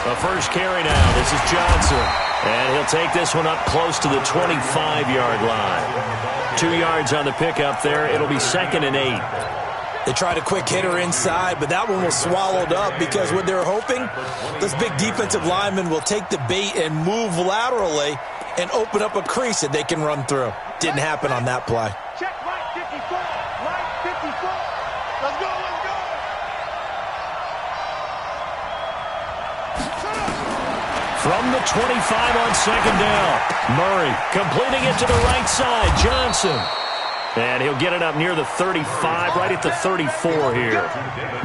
The first carry now. This is Johnson. And he'll take this one up close to the 25-yard line. 2 yards on the pickup there. It'll be 2nd and 8. They tried a quick hitter inside, but that one was swallowed up because what they're hoping, this big defensive lineman will take the bait and move laterally and open up a crease that they can run through. Didn't happen on that play. Check right 54. Right 54. Let's go, let's go. From the 25 on 2nd down. Murray completing it to the right side. Johnson. And he'll get it up near the 35, right at the 34 here.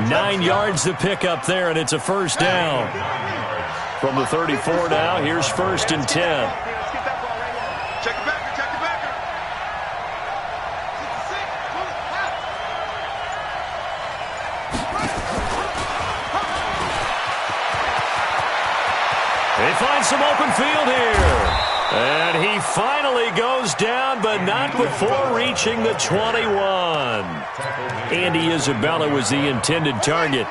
9 yards to pick up there, and it's a first down. From the 34 now, here's 1st and 10. Check the backer, check the backer. They find some open field here. And he finally goes down, but not before reaching the 21. Andy Isabella was the intended target.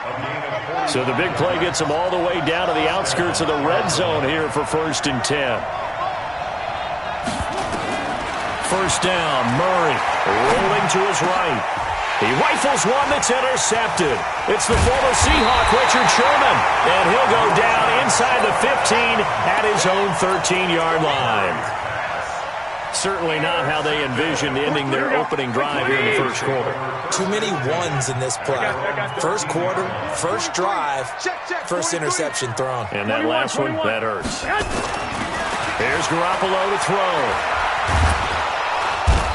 So the big play gets him all the way down to the outskirts of the red zone here for 1st and 10. First down, Murray rolling to his right. He rifles one that's intercepted. It's the former Seahawk, Richard Sherman. And he'll go down inside the 15 at his own 13-yard line. Certainly not how they envisioned ending their opening drive here in the first quarter. Too many ones in this play. First quarter, first drive, first interception thrown. And that last one, that hurts. Here's Garoppolo to throw.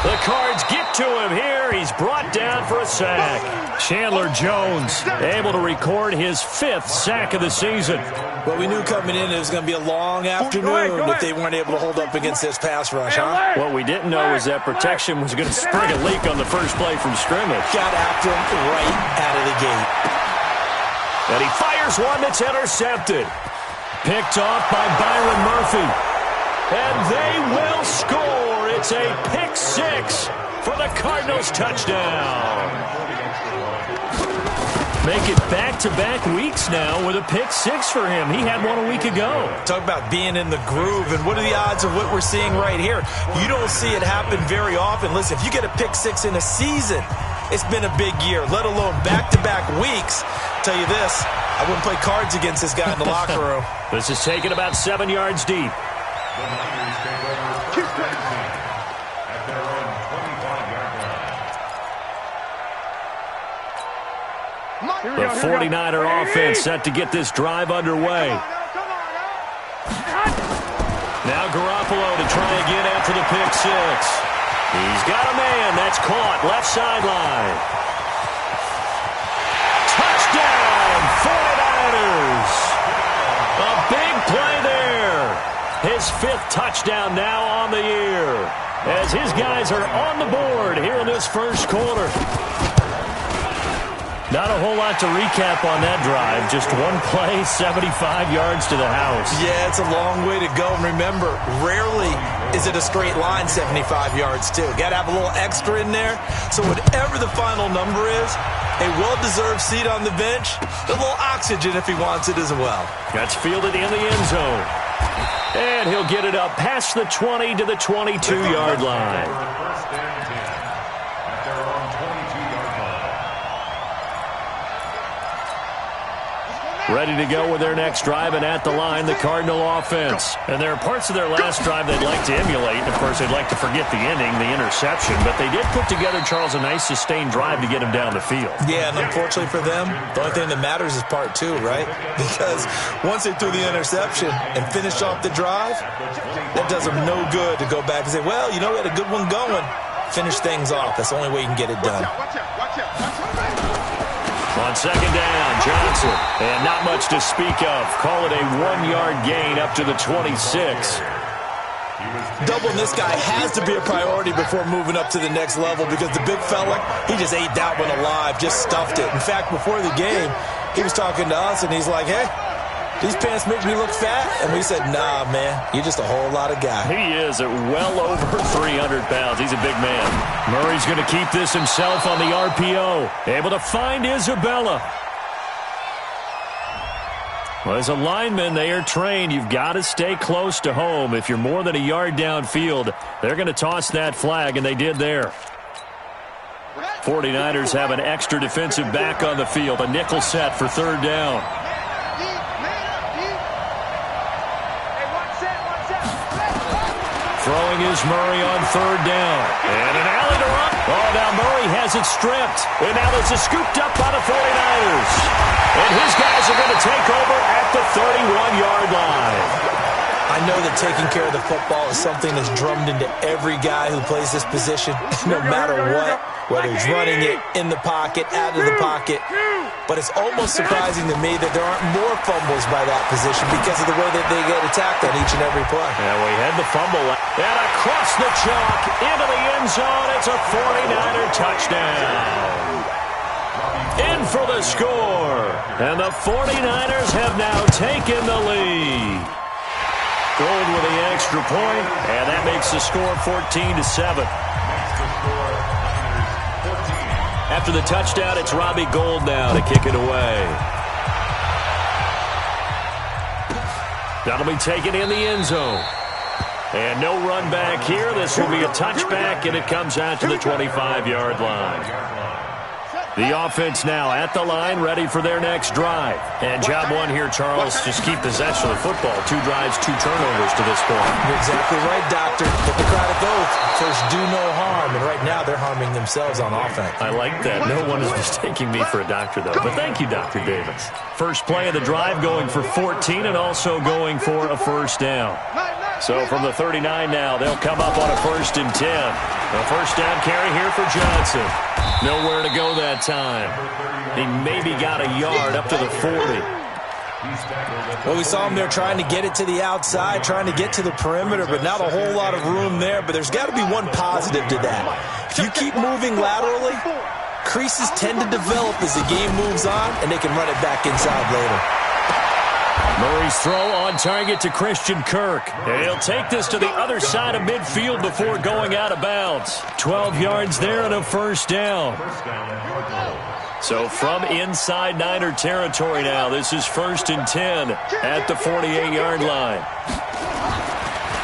The Cards get to him here. He's brought down for a sack. Chandler Jones able to record his 5th sack of the season. Well, we knew coming in it was going to be a long afternoon if they weren't able to hold up against this pass rush, huh? What we didn't know is that protection was going to spring a leak on the first play from scrimmage. Got after him right out of the gate. And he fires one that's intercepted. Picked off by Byron Murphy. And they will score. It's a pick 6 for the Cardinals touchdown. Make it back-to-back weeks now with a pick 6 for him. He had one a week ago. Talk about being in the groove, and what are the odds of what we're seeing right here? You don't see it happen very often. Listen, if you get a pick 6 in a season, it's been a big year, let alone back-to-back weeks. Tell you this, I wouldn't play cards against this guy in the locker room. This is taken about 7 yards deep. The 49er offense set to get this drive underway. Now Garoppolo to try again after the pick 6. He's got a man. That's caught. Left sideline. Touchdown, 49ers. A big play there. His 5th touchdown now on the year, as his guys are on the board here in this first quarter. Not a whole lot to recap on that drive. Just one play, 75 yards to the house. Yeah, it's a long way to go. And remember, rarely is it a straight line 75 yards, too. Got to have a little extra in there. So whatever the final number is, a well-deserved seat on the bench, a little oxygen if he wants it as well. That's fielded in the end zone. And he'll get it up past the 20 to the 22-yard line. Ready to go with their next drive, and at the line, the Cardinal offense. And there are parts of their last drive they'd like to emulate. Of course, they'd like to forget the ending, the interception. But they did put together, Charles, a nice sustained drive to get him down the field. Yeah, and unfortunately for them, the only thing that matters is part 2, right? Because once they threw the interception and finished off the drive, that does them no good to go back and say, well, you know, we had a good one going. Finish things off. That's the only way you can get it done. On second down, Johnson. And not much to speak of. Call it a 1-yard gain up to the 26. Doubling this guy has to be a priority before moving up to the next level, because the big fella, he just ate that one alive, just stuffed it. In fact, before the game, he was talking to us, and he's like, hey, these pants make me look fat. And we said, nah, man, you're just a whole lot of guy. He is at well over 300 pounds. He's a big man. Murray's going to keep this himself on the RPO. Able to find Isabella. Well, as a lineman, they are trained. You've got to stay close to home. If you're more than a yard downfield, they're going to toss that flag, and they did there. 49ers have an extra defensive back on the field, a nickel set for third down. Throwing is Murray on third down. And an alley to run. Oh, now Murray has it stripped. And now this is scooped up by the 49ers. And his guys are going to take over at the 31-yard line. I know that taking care of the football is something that's drummed into every guy who plays this position, no matter what, whether he's running it, in the pocket, out of the pocket. But it's almost surprising to me that there aren't more fumbles by that position because of the way that they get attacked on each and every play. Yeah, we had the fumble. And across the chalk, into the end zone, it's a 49er touchdown. In for the score. And the 49ers have now taken the lead. Gold with the extra point, and that makes the score 14-7. After the touchdown, it's Robbie Gould now to kick it away. That'll be taken in the end zone. And no run back here. This will be a touchback, and it comes out to the 25-yard line. The offense now at the line, ready for their next drive. And job one here, Charles, just keep possession of the football. 2 drives, 2 turnovers to this point. You're exactly right, Doctor. Hippocratic oath. First, do no harm. And right now, they're harming themselves on offense. I like that. No one is mistaking me for a doctor, though. But thank you, Dr. Davis. First play of the drive going for 14 and also going for a first down. So from the 39 now, they'll come up on a 1st and 10. A first down carry here for Johnson. Nowhere to go that time. He maybe got a yard up to the 40. Well, we saw him there trying to get it to the outside, trying to get to the perimeter, but not a whole lot of room there. But there's got to be one positive to that. If you keep moving laterally, creases tend to develop as the game moves on, and they can run it back inside later. Murray's throw on target to Christian Kirk. And he'll take this to the other side of midfield before going out of bounds. 12 yards there and a first down. So from inside Niner territory now, this is 1st and 10 at the 48-yard line.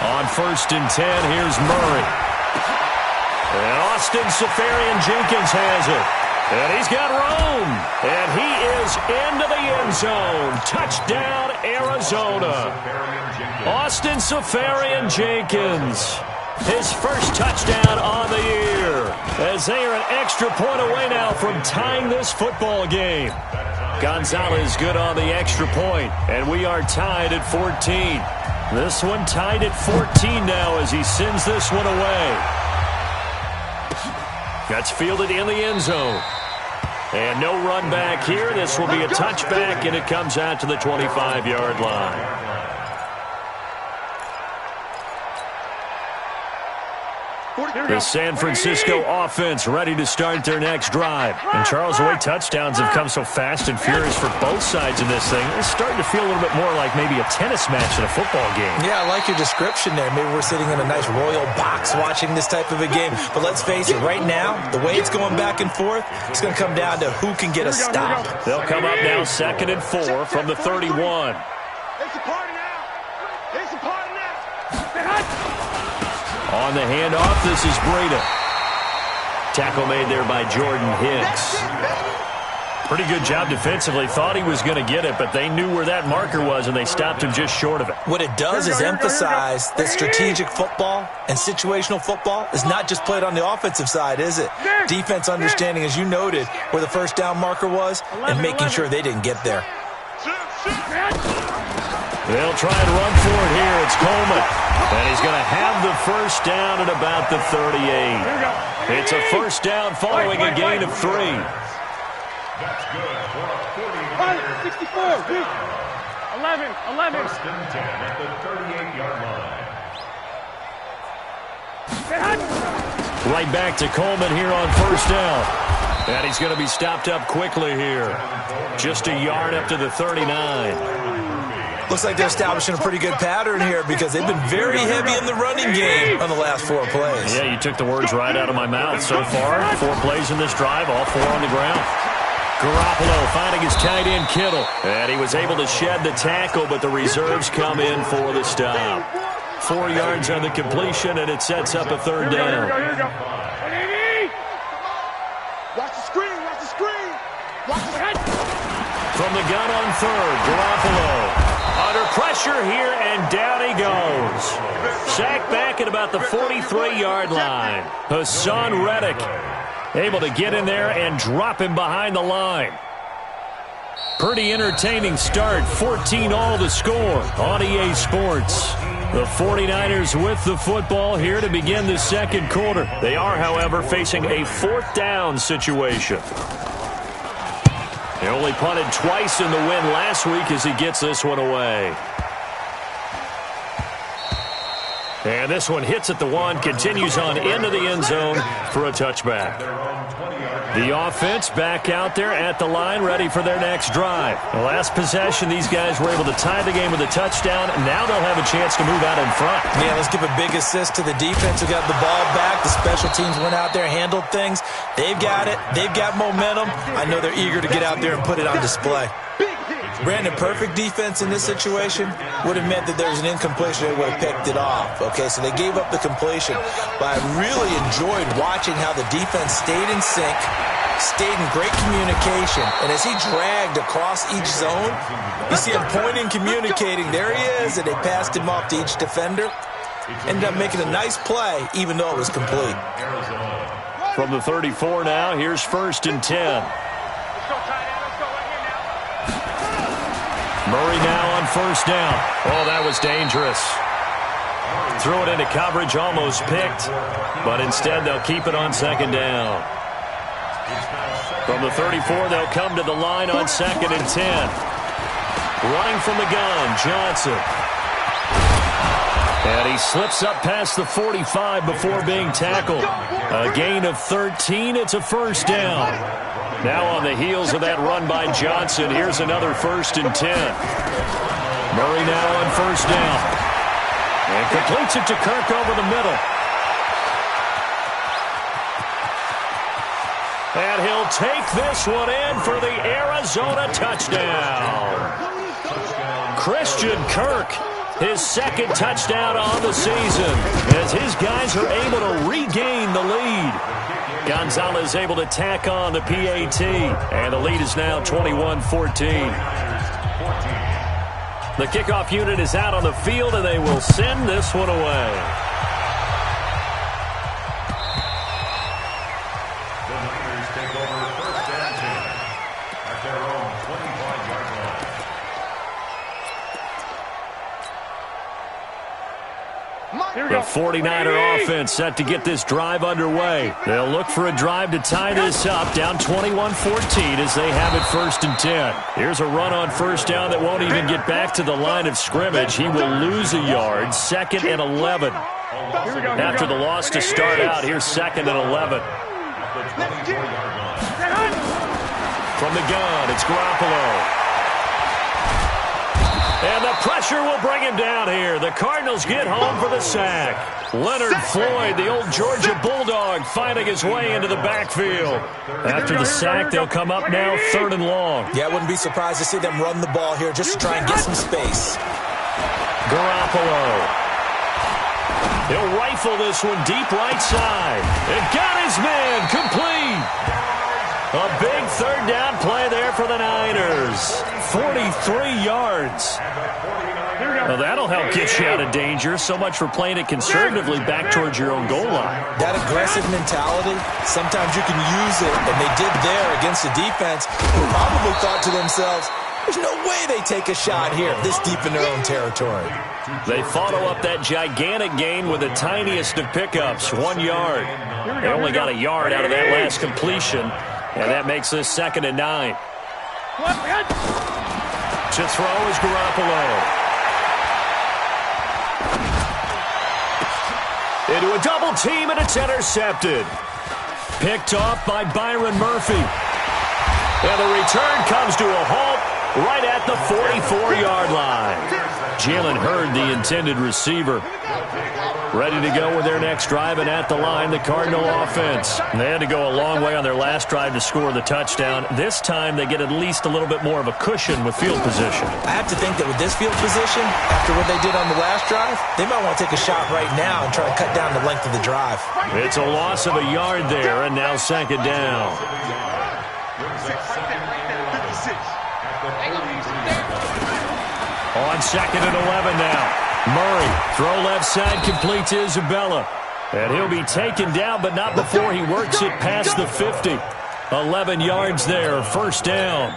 On 1st and 10, here's Murray. And Austin Seferian-Jenkins has it. And he's got room. And he is into the end zone. Touchdown, Arizona. Austin Seferian-Jenkins. His first touchdown on the year. As they are an extra point away now from tying this football game. Gonzalez good on the extra point. And we are tied at 14. This one tied at 14 now as he sends this one away. That's fielded in the end zone. And no run back here. This will be a touchback, and it comes out to the 25-yard line. The San Francisco offense ready to start their next drive. And Charles, the way touchdowns have come so fast and furious for both sides in this thing, it's starting to feel a little bit more like maybe a tennis match in a football game. Yeah, I like your description there. Maybe we're sitting in a nice royal box watching this type of a game. But let's face it, right now, the way it's going back and forth, it's going to come down to who can get a stop. They'll come up now 2nd and 4 from the 31. It's a party now. It's a party now. On the handoff, this is Breida. Tackle made there by Jordan Hicks. Pretty good job defensively. Thought he was going to get it, but they knew where that marker was, and they stopped him just short of it. What it does is emphasize that strategic football and situational football is not just played on the offensive side, is it? Defense understanding, as you noted, where the first down marker was and making sure they didn't get there. They'll try and run for it here. It's Coleman. And he's going to have the first down at about the 38. It's a first down following a gain of 3. That's good for a 64. 11. First and 10 at the 38-yard line. Right back to Coleman here on first down. And he's going to be stopped up quickly here. Just a yard up to the 39. Looks like they're establishing a pretty good pattern here because they've been very heavy in the running game on the last 4 plays. Yeah, you took the words right out of my mouth so far. 4 plays in this drive, all 4 on the ground. Garoppolo finding his tight end Kittle. And he was able to shed the tackle, but the reserves come in for the stop. 4 yards on the completion, and it sets up a third down. Here we go. Watch the screen, watch the screen. Watch the head. From the gun on third, Garoppolo. Under pressure here, and down he goes. Sacked back at about the 43-yard line. Hassan Reddick able to get in there and drop him behind the line. Pretty entertaining start. 14-all to score on EA Sports. The 49ers with the football here to begin the second quarter. They are, however, facing a 4th down situation. He only punted twice in the win last week as he gets this one away. And this one hits at the 1, continues on into the end zone for a touchback. The offense back out there at the line, ready for their next drive. The last possession, these guys were able to tie the game with a touchdown. Now they'll have a chance to move out in front. Yeah, let's give a big assist to the defense who got the ball back. The special teams went out there, handled things. They've got it. They've got momentum. I know they're eager to get out there and put it on display. Brandon, perfect defense in this situation would have meant that there was an incompletion. They would have picked it off. Okay, so they gave up the completion. But I really enjoyed watching how the defense stayed in sync, stayed in great communication. And as he dragged across each zone, you see him pointing, communicating. There he is, and they passed him off to each defender. Ended up making a nice play, even though it was complete. From the 34 now, here's 1st and 10. Murray now on 1st down. Oh, that was dangerous. Threw it into coverage, almost picked, but instead they'll keep it on 2nd down. From the 34, they'll come to the line on 2nd and 10. Running from the gun, Johnson. And he slips up past the 45 before being tackled. A gain of 13, it's a 1st down. Now on the heels of that run by Johnson, here's another 1st and 10. Murray now on 1st down. And completes it to Kirk over the middle. And he'll take this one in for the Arizona touchdown. Christian Kirk, his 2nd touchdown on the season, as his guys are able to regain the lead. Gonzalez able to tack on the PAT, and the lead is now 21-14. The kickoff unit is out on the field, and they will send this one away. The Niners take over 1st and 10 at their own 25-yard line. The 49er offense set to get this drive underway. They'll look for a drive to tie this up, down 21-14 as they have it 1st and 10. Here's a run on 1st down that won't even get back to the line of scrimmage. He will lose a yard, 2nd and 11. After the loss to start out, here's 2nd and 11. From the gun, it's Garoppolo. And the pressure will bring him down here. The Cardinals get home for the sack. Leonard Floyd, the old Georgia Bulldog, finding his way into the backfield. After the sack, they'll come up now 3rd and long. Yeah, I wouldn't be surprised to see them run the ball here just to try and get some space. Garoppolo. He'll rifle this one deep right side. And got his man complete. A big 3rd down play there for the Niners. 43 yards. Well, that'll help get you out of danger. So much for playing it conservatively back towards your own goal line. That aggressive mentality, sometimes you can use it, and they did there against the defense who probably thought to themselves, there's no way they take a shot here this deep in their own territory. They follow up that gigantic gain with the tiniest of pickups, 1 yard. They only got a yard out of that last completion, and that makes this 2nd and 9. To throw is Garoppolo. Into a double team, and it's intercepted. Picked off by Byron Murphy. And the return comes to a halt right at the 44-yard line. Jalen Hurd, the intended receiver. Ready to go with their next drive, and at the line, the Cardinal offense. They had to go a long way on their last drive to score the touchdown. This time, they get at least a little bit more of a cushion with field position. I have to think that with this field position, after what they did on the last drive, they might want to take a shot right now and try to cut down the length of the drive. It's a loss of a yard there, and now second down. On second and 11 now. Murray, throw left side, completes Isabella. And he'll be taken down, but not before he works it past the 50. 11 yards there, first down.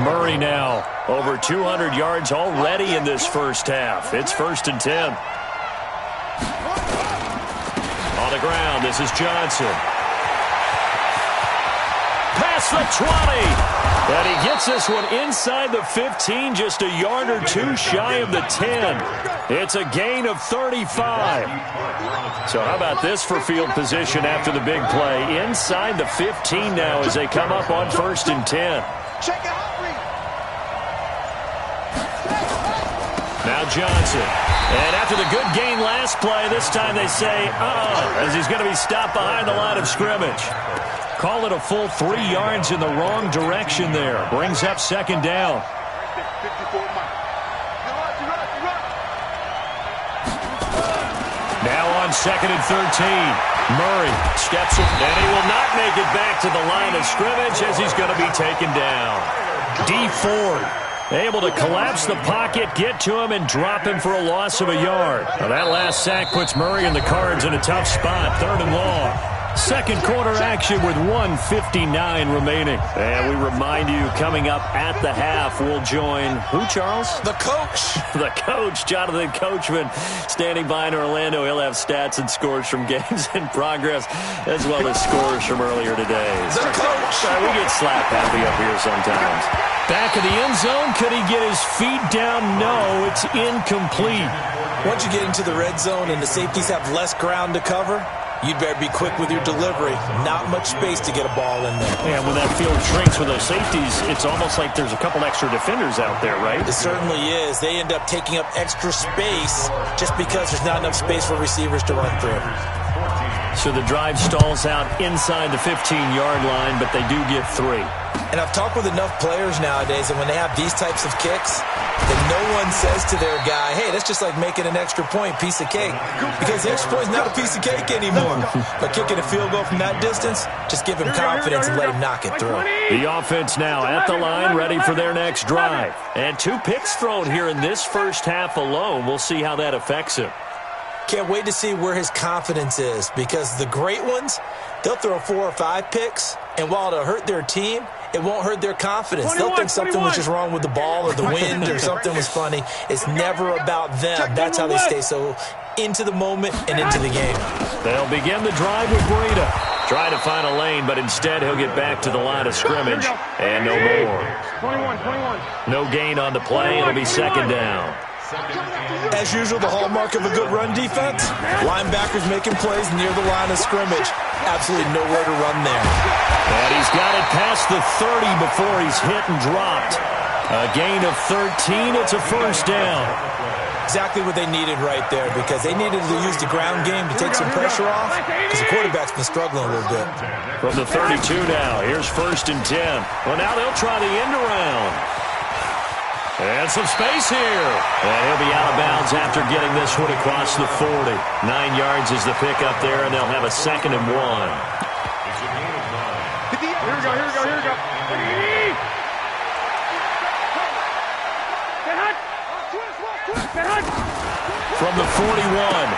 Murray now over 200 yards already in this first half. It's 1st and 10. On the ground, this is Johnson. Past the 20. And he gets this one inside the 15, just a yard or two shy of the 10. It's a gain of 35. So how about this for field position after the big play? Inside the 15 now as they come up on 1st and 10. Now Johnson. And after the good gain last play, this time they say, as he's going to be stopped behind the line of scrimmage. Call it a full 3 yards in the wrong direction there. Brings up second down. Now on 2nd and 13. Murray steps up, and he will not make it back to the line of scrimmage as he's going to be taken down. D. Ford able to collapse the pocket, get to him, and drop him for a loss of a yard. Now that last sack puts Murray and the Cards in a tough spot, 3rd and long. Second quarter action with 1:59 remaining. And we remind you, coming up at the half, we'll join who, Charles? The coach. The coach, Jonathan Coachman, standing by in Orlando. He'll have stats and scores from games in progress, as well as scores from earlier today. The coach. We get slap happy up here sometimes. Back of the end zone. Could he get his feet down? No, it's incomplete. Once you get into the red zone and the safeties have less ground to cover, you'd better be quick with your delivery. Not much space to get a ball in there. And when that field shrinks with those safeties, it's almost like there's a couple extra defenders out there, right? It certainly is. They end up taking up extra space just because there's not enough space for receivers to run through. So the drive stalls out inside the 15-yard line, but they do get 3. And I've talked with enough players nowadays, and when they have these types of kicks, that no one says to their guy, hey, that's just like making an extra point, piece of cake. Because the extra point is not a piece of cake anymore. But kicking a field goal from that distance, just give him confidence and let him knock it through. The offense now at the line, ready for their next drive. And 2 picks thrown here in this first half alone. We'll see how that affects him. Can't wait to see where his confidence is, because the great ones, they'll throw 4 or 5 picks, and while it'll hurt their team, it won't hurt their confidence. They'll think something was just wrong with the ball or the wind or something was funny. It's never about them. That's how they stay so into the moment and into the game. They'll begin the drive with Breida. Try to find a lane, but instead he'll get back to the line of scrimmage. And no more. 21. No gain on the play. It'll be second down. As usual, the hallmark of a good run defense, linebackers making plays near the line of scrimmage. Absolutely nowhere to run there. And he's got it past the 30 before he's hit and dropped. A gain of 13. It's a first down. Exactly what they needed right there, because they needed to use the ground game to take some pressure off, because the quarterback's been struggling a little bit. From the 32 now, here's 1st and 10. Well, now they'll try the end around. And some space here. And he'll be out of bounds after getting this one across the 40. 9 yards is the pickup there, and they'll have a 2nd and 1. Here we go. From the 41,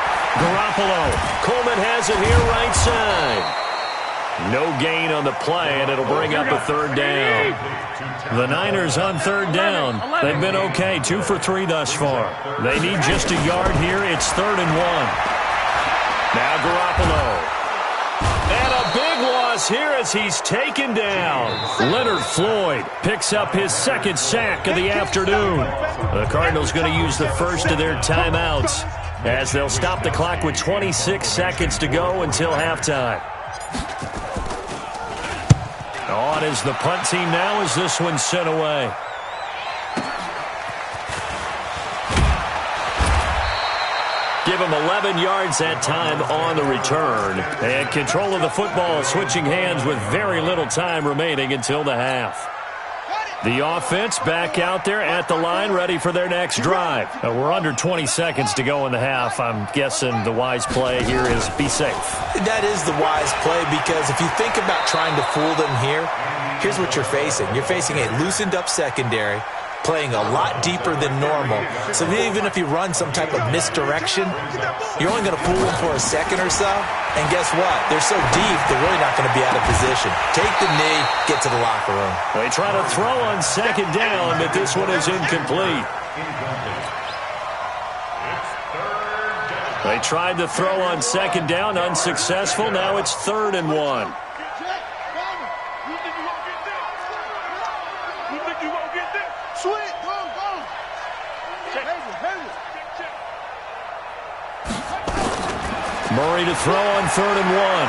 Garoppolo. Coleman has it here right side. No gain on the play, and it'll bring up a 3rd down. The Niners on 3rd down. They've been okay, 2 for 3 thus far. They need just a yard here. It's 3rd and 1. Now Garoppolo. And a big loss here as he's taken down. Leonard Floyd picks up his 2nd sack of the afternoon. The Cardinals going to use the first of their timeouts as they'll stop the clock with 26 seconds to go until halftime. On is the punt team now as this one's sent away. Give him 11 yards that time on the return. And control of the football switching hands with very little time remaining until the half. The offense back out there at the line, ready for their next drive. We're under 20 seconds to go in the half. I'm guessing the wise play here is be safe. That is the wise play, because if you think about trying to fool them here, here's what you're facing. You're facing a loosened up secondary, playing a lot deeper than normal. So even if you run some type of misdirection, you're only going to fool them for a second or so. And guess what? They're so deep, they're really not going to be out of position. Take the knee, get to the locker room. They try to throw on second down, but this one is incomplete. They tried to throw on second down, unsuccessful. Now it's 3rd and 1. Murray to throw on 3rd and 1.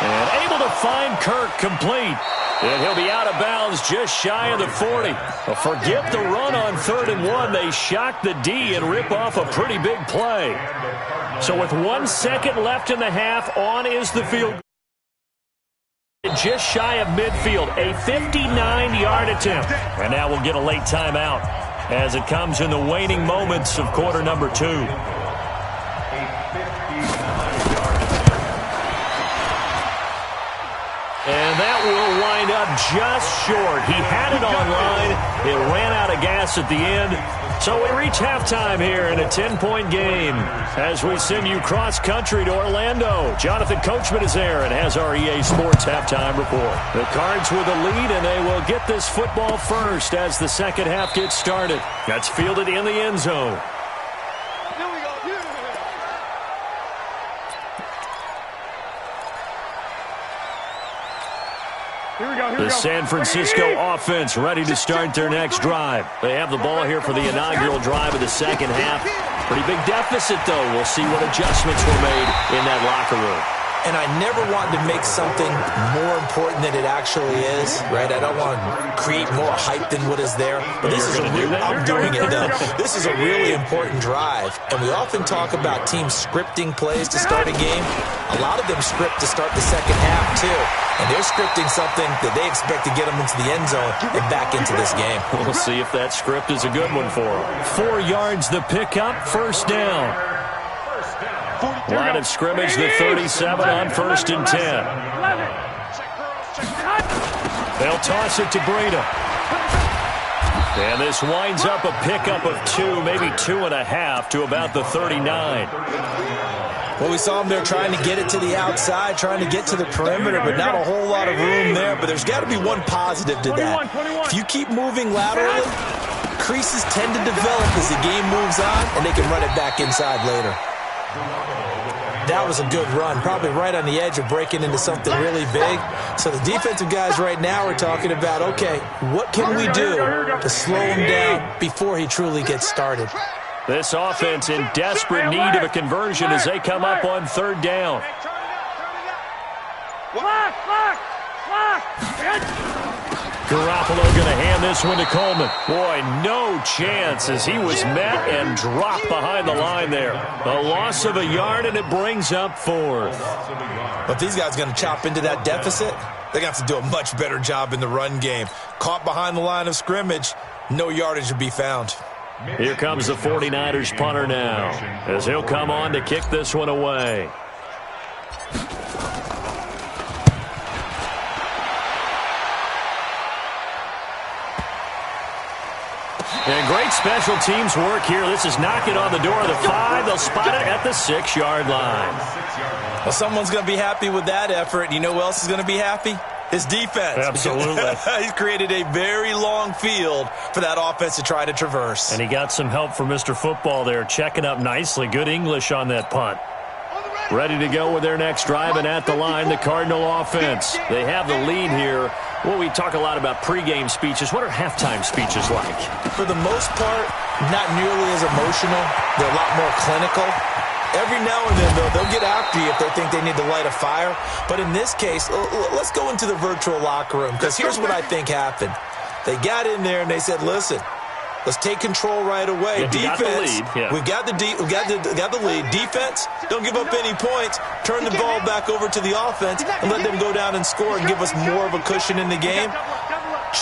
And able to find Kirk complete. And he'll be out of bounds just shy of the 40. Well, forget the run on 3rd and 1. They shock the D and rip off a pretty big play. So with 1 second left in the half, on is the field. Just shy of midfield, a 59-yard attempt. And now we'll get a late timeout as it comes in the waning moments of quarter number 2. And that will wind up just short. He had it on line. It ran out of gas at the end. So we reach halftime here in a 10-point game as we send you cross-country to Orlando. Jonathan Coachman is there and has our EA Sports halftime report. The Cards with a lead, and they will get this football first as the second half gets started. That's fielded in the end zone. The San Francisco offense ready to start their next drive. They have the ball here for the inaugural drive of the second half. Pretty big deficit, though. We'll see what adjustments were made in that locker room. And I never want to make something more important than it actually is, right? I don't want to create more hype than what is there. But this is I'm doing it, though. This is a really important drive. And we often talk about teams scripting plays to start a game. A lot of them script to start the second half, too. And they're scripting something that they expect to get them into the end zone and back into this game. We'll see if that script is a good one for them. 4 yards the pickup, first down. Line of scrimmage, the 37 on 1st and 10. They'll toss it to Breida. And this winds up a pickup of 2, maybe 2.5 to about the 39. Well, we saw them there trying to get it to the outside, trying to get to the perimeter, but not a whole lot of room there. But there's got to be one positive to that. If you keep moving laterally, creases tend to develop as the game moves on, and they can run it back inside later. That was a good run, probably right on the edge of breaking into something really big. So the defensive guys right now are talking about, okay, what can we do to slow him down before he truly gets started? This offense in desperate need of a conversion as they come up on 3rd down. Garoppolo going to hand this one to Coleman. Boy, no chance as he was met and dropped behind the line there. A loss of a yard, and it brings up 4th. But these guys are going to chop into that deficit. They're going to have to do a much better job in the run game. Caught behind the line of scrimmage, no yardage to be found. Here comes the 49ers punter now as he'll come on to kick this one away. And great special teams work here. This is knocking on the door of the 5. They'll spot it at the 6-yard line. Well, someone's going to be happy with that effort. You know who else is going to be happy? His defense. Absolutely. He's created a very long field for that offense to try to traverse. And he got some help from Mr. Football there, checking up nicely. Good English on that punt. Ready to go with their next drive, and at the line, the Cardinal offense. They have the lead here. Well, we talk a lot about pregame speeches. What are halftime speeches like? For the most part, not nearly as emotional. They're a lot more clinical. Every now and then, though, they'll get after you if they think they need to light a fire. But in this case, let's go into the virtual locker room, because here's what I think happened. They got in there and they said, listen, Let's take control right away. Defense, we've got the lead. Defense, don't give up any points. Turn the ball back over to the offense and let them go down and score and give us more of a cushion in the game.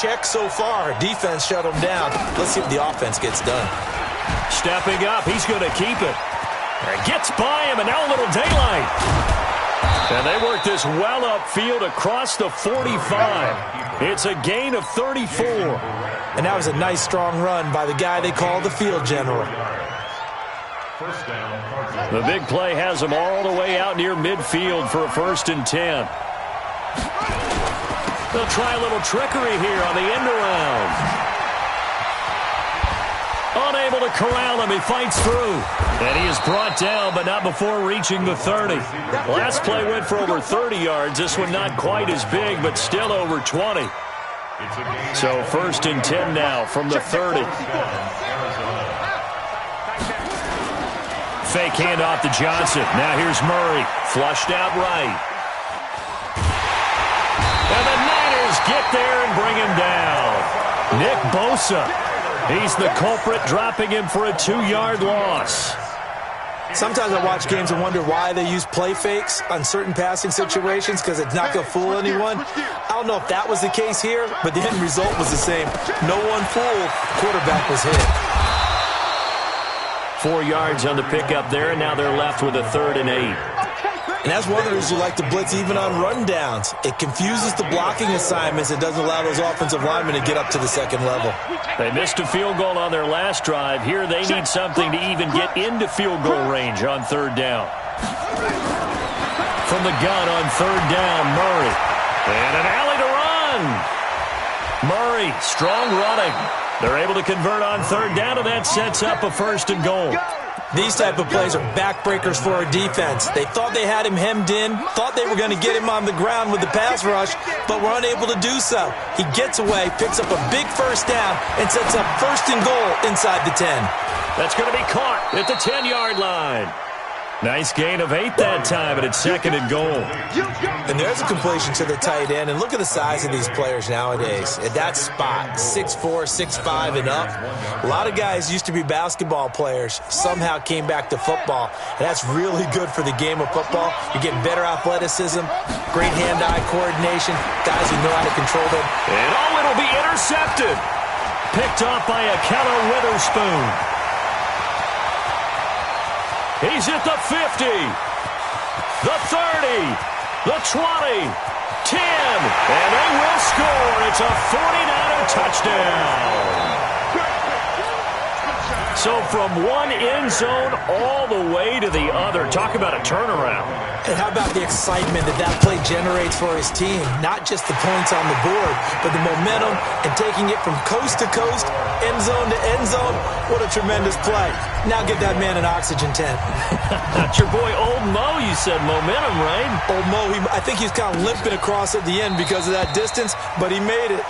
Check so far. Defense shut them down. Let's see if the offense gets done. Stepping up, he's going to keep it. Gets by him, and now a little daylight. And they work this well upfield across the 45. It's a gain of 34. And that was a nice, strong run by the guy they call the field general. The big play has them all the way out near midfield for a 1st and 10. They'll try a little trickery here on the end around. Unable to corral him. He fights through. And he is brought down, but not before reaching the 30. Last play went for over 30 yards. This one not quite as big, but still over 20. So 1st and 10 now from the 30. Fake handoff to Johnson. Now here's Murray. Flushed out right. And the Niners get there and bring him down. Nick Bosa. He's the culprit, dropping him for a 2-yard loss. Sometimes I watch games and wonder why they use play fakes on certain passing situations, because it's not going to fool anyone. I don't know if that was the case here, but the end result was the same. No one fooled. Quarterback was hit. 4 yards on the pickup there, and now they're left with a 3rd and 8. And that's one of the reasons you like to blitz even on rundowns. It confuses the blocking assignments. It doesn't allow those offensive linemen to get up to the second level. They missed a field goal on their last drive. Here they need something to even get into field goal range on 3rd down. From the gun on 3rd down, Murray. And an alley to run. Murray, strong running. They're able to convert on 3rd down, and that sets up a 1st and goal. These type of plays are backbreakers for our defense. They thought they had him hemmed in, thought they were going to get him on the ground with the pass rush, but were unable to do so. He gets away, picks up a big 1st down, and sets up 1st and goal inside the 10. That's going to be caught at the 10-yard line. Nice gain of 8 that time, and it's 2nd and goal. And there's a completion to the tight end, and look at the size of these players nowadays. At that spot, 6'4", 6'5", and up. A lot of guys used to be basketball players, somehow came back to football, and that's really good for the game of football. You're getting better athleticism, great hand-eye coordination, guys who know how to control them. And it'll be intercepted. Picked off by a Keller Witherspoon. He's at the 50, the 30, the 20, 10, and they will score. It's a 49er touchdown. So from one end zone all the way to the other. Talk about a turnaround. And how about the excitement that play generates for his team? Not just the points on the board, but the momentum and taking it from coast to coast, end zone to end zone. What a tremendous play. Now get that man an oxygen tent. That's your boy Old Mo, you said. Momentum, right? Old Mo, I think he's kind of limping across at the end because of that distance, but he made it.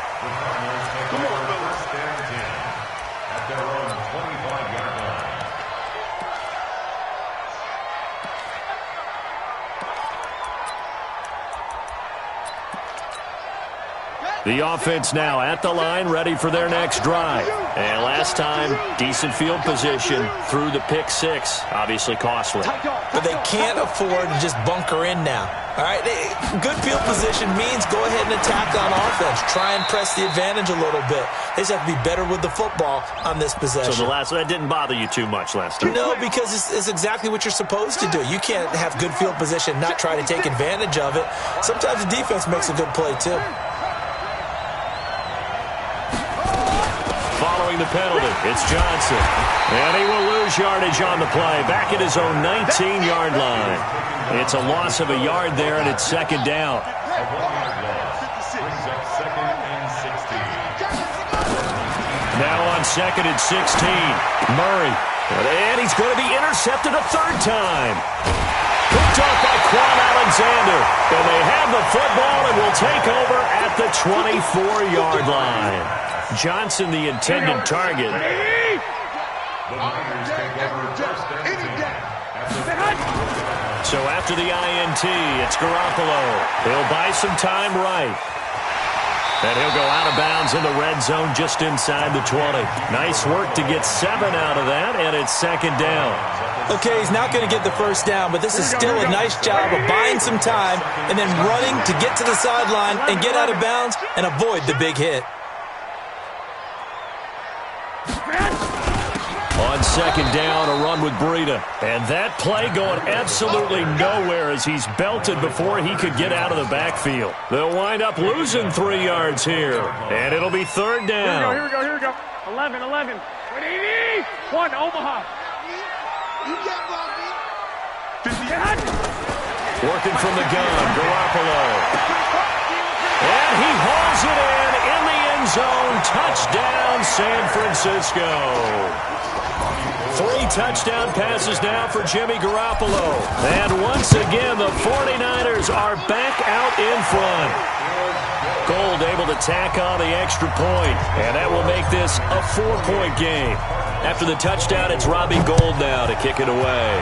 The offense now at the line, ready for their next drive. And last time, decent field position through the pick 6. Obviously costly. But they can't afford to just bunker in now. All right, good field position means go ahead and attack on offense. Try and press the advantage a little bit. They just have to be better with the football on this possession. So that didn't bother you too much last time? No, because it's exactly what you're supposed to do. You can't have good field position and not try to take advantage of it. Sometimes the defense makes a good play, too. Following the penalty, it's Johnson. And he will lose yardage on the play. Back at his own 19-yard line. It's a loss of a yard there, and it's 2nd down. Now on 2nd and 16. Murray. And he's going to be intercepted a 3rd time. Picked off by Quan Alexander. And they have the football and will take over at the 24-yard line. Johnson, the intended target. So after the INT, it's Garoppolo. He'll buy some time right. And he'll go out of bounds in the red zone just inside the 20. Nice work to get 7 out of that, and it's second down. Okay, he's not going to get the first down, but this is still a nice job of buying some time and then running to get to the sideline and get out of bounds and avoid the big hit. On second down, a run with Breida. And that play going absolutely nowhere as he's belted before he could get out of the backfield. They'll wind up losing 3 yards here. And it'll be third down. Here we go. 11. 180. 1, Omaha. Working from the gun, Garoppolo. And he hauls it in the end zone. Touchdown, San Francisco. 3 touchdown passes now for Jimmy Garoppolo. And once again, the 49ers are back out in front. Gold able to tack on the extra point, and that will make this a 4-point game. After the touchdown, it's Robbie Gould now to kick it away.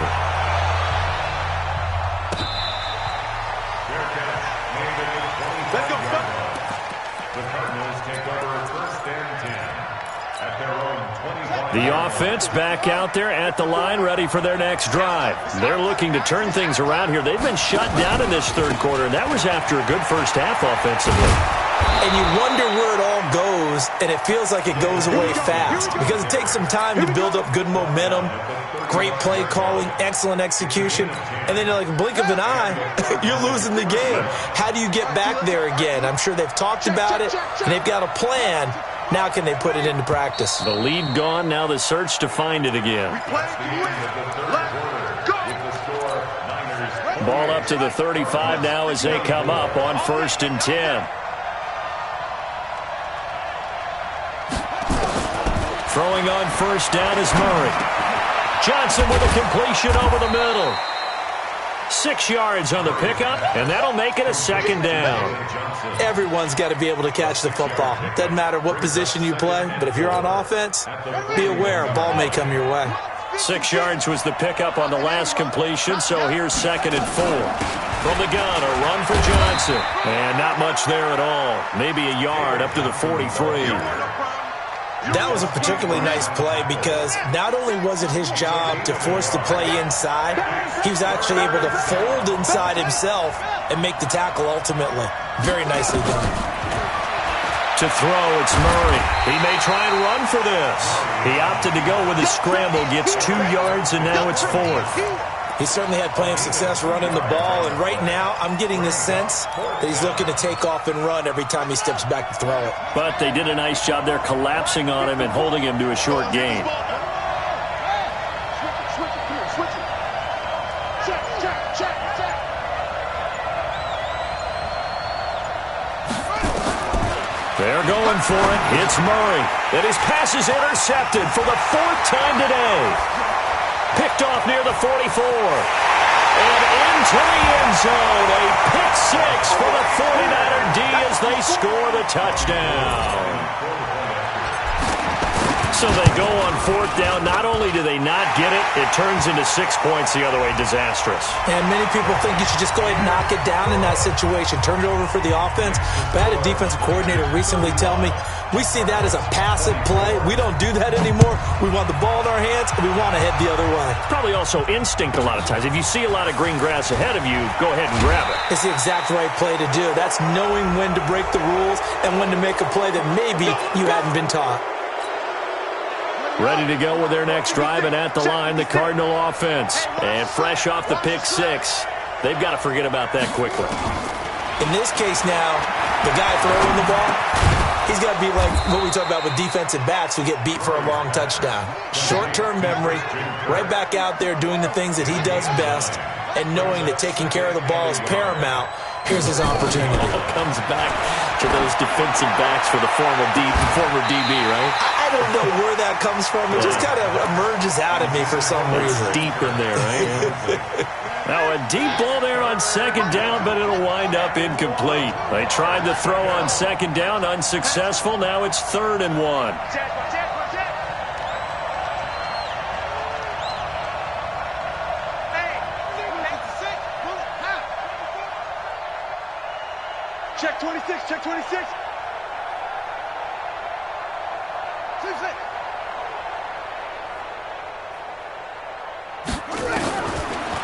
Let's go, son. The Cardinals take over first and 10 at their own 25. The offense back out there at the line, ready for their next drive. They're looking to turn things around here. They've been shut down in this third quarter, and that was after a good first half offensively. And you wonder where it all goes, and it feels like it goes away fast because it takes some time to build up good momentum, great play calling, excellent execution, and then like a blink of an eye, you're losing the game. How do you get back there again? I'm sure they've talked about it, and they've got a plan. Now can they put it into practice? The lead gone, now the search to find it again. Ball up to the 35 now as they come up on 1st and 10. Throwing on first down is Murray. Johnson with a completion over the middle. 6 yards on the pickup, and that'll make it a second down. Everyone's got to be able to catch the football. Doesn't matter what position you play, but if you're on offense, be aware a ball may come your way. 6 yards was the pickup on the last completion, so here's 2nd and 4. From the gun, a run for Johnson. And not much there at all. Maybe a yard up to the 43. That was a particularly nice play because not only was it his job to force the play inside, he was actually able to fold inside himself and make the tackle ultimately. Very nicely done. To throw, it's Murray. He may try and run for this. He opted to go with his scramble, gets 2 yards, and now it's 4th. He certainly had plenty of success running the ball, and right now I'm getting the sense that he's looking to take off and run every time he steps back to throw it. But they did a nice job there collapsing on him and holding him to a short gain. They're going for it. It's Murray. And his pass is intercepted for the 4th time today. Picked off near the 44. And into the end zone. A pick 6 for the 49er D as they score the touchdown. So they go on 4th down. Not only do they not get it, it turns into 6 points the other way. Disastrous. And many people think you should just go ahead and knock it down in that situation. Turn it over for the offense. But I had a defensive coordinator recently tell me, we see that as a passive play. We don't do that anymore. We want the ball in our hands, and we want to head the other way. Probably also instinct a lot of times. If you see a lot of green grass ahead of you, go ahead and grab it. It's the exact right play to do. That's knowing when to break the rules and when to make a play that maybe you hadn't been taught. Ready to go with their next drive, and at the line, the Cardinal offense. And fresh off the pick 6, they've got to forget about that quickly. In this case now, the guy throwing the ball, he's got to be like what we talk about with defensive backs who get beat for a long touchdown. Short-term memory, right back out there doing the things that he does best, and knowing that taking care of the ball is paramount. Here's his opportunity. Comes back to those defensive backs for the former DB, right? I don't know where that comes from. It just kind of emerges out of me for some reason. It's deep in there, right? Now a deep ball there on 2nd down, but it'll wind up incomplete. They tried to throw on 2nd down, unsuccessful. Now it's 3rd and 1. Check 26, check 26.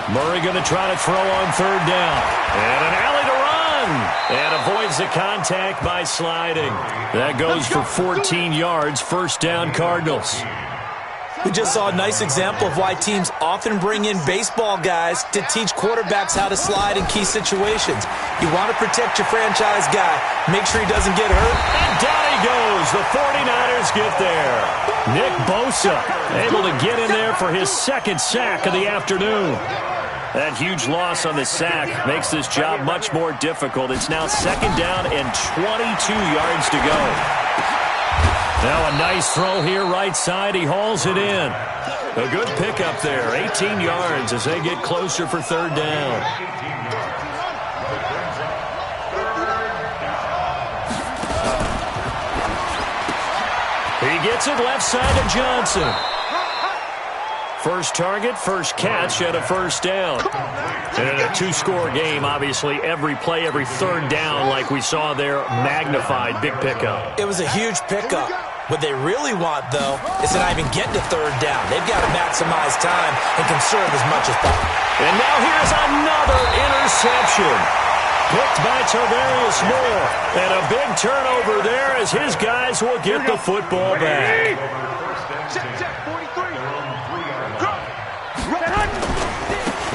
Murray going to try to throw on third down. And an alley to run. And avoids the contact by sliding. That goes for 14 yards. First down, Cardinals. We just saw a nice example of why teams often bring in baseball guys to teach quarterbacks how to slide in key situations. You want to protect your franchise guy. Make sure he doesn't get hurt. And down he goes. The 49ers get there. Nick Bosa able to get in there for his second sack of the afternoon. That huge loss on the sack makes this job much more difficult. It's now second down and 22 yards to go. Now a nice throw here right side. He hauls it in. A good pickup there. 18 yards as they get closer for third down. He gets it left side to Johnson. First target, first catch, and a first down. And in a two-score game, obviously, every play, every third down, like we saw there, magnified. Big pickup. It was a huge pickup. What they really want, though, is to not even get to third down. They've got to maximize time and conserve as much as possible. And now here's another interception. Picked by Tavarius Moore. And a big turnover there as his guys will get the football back.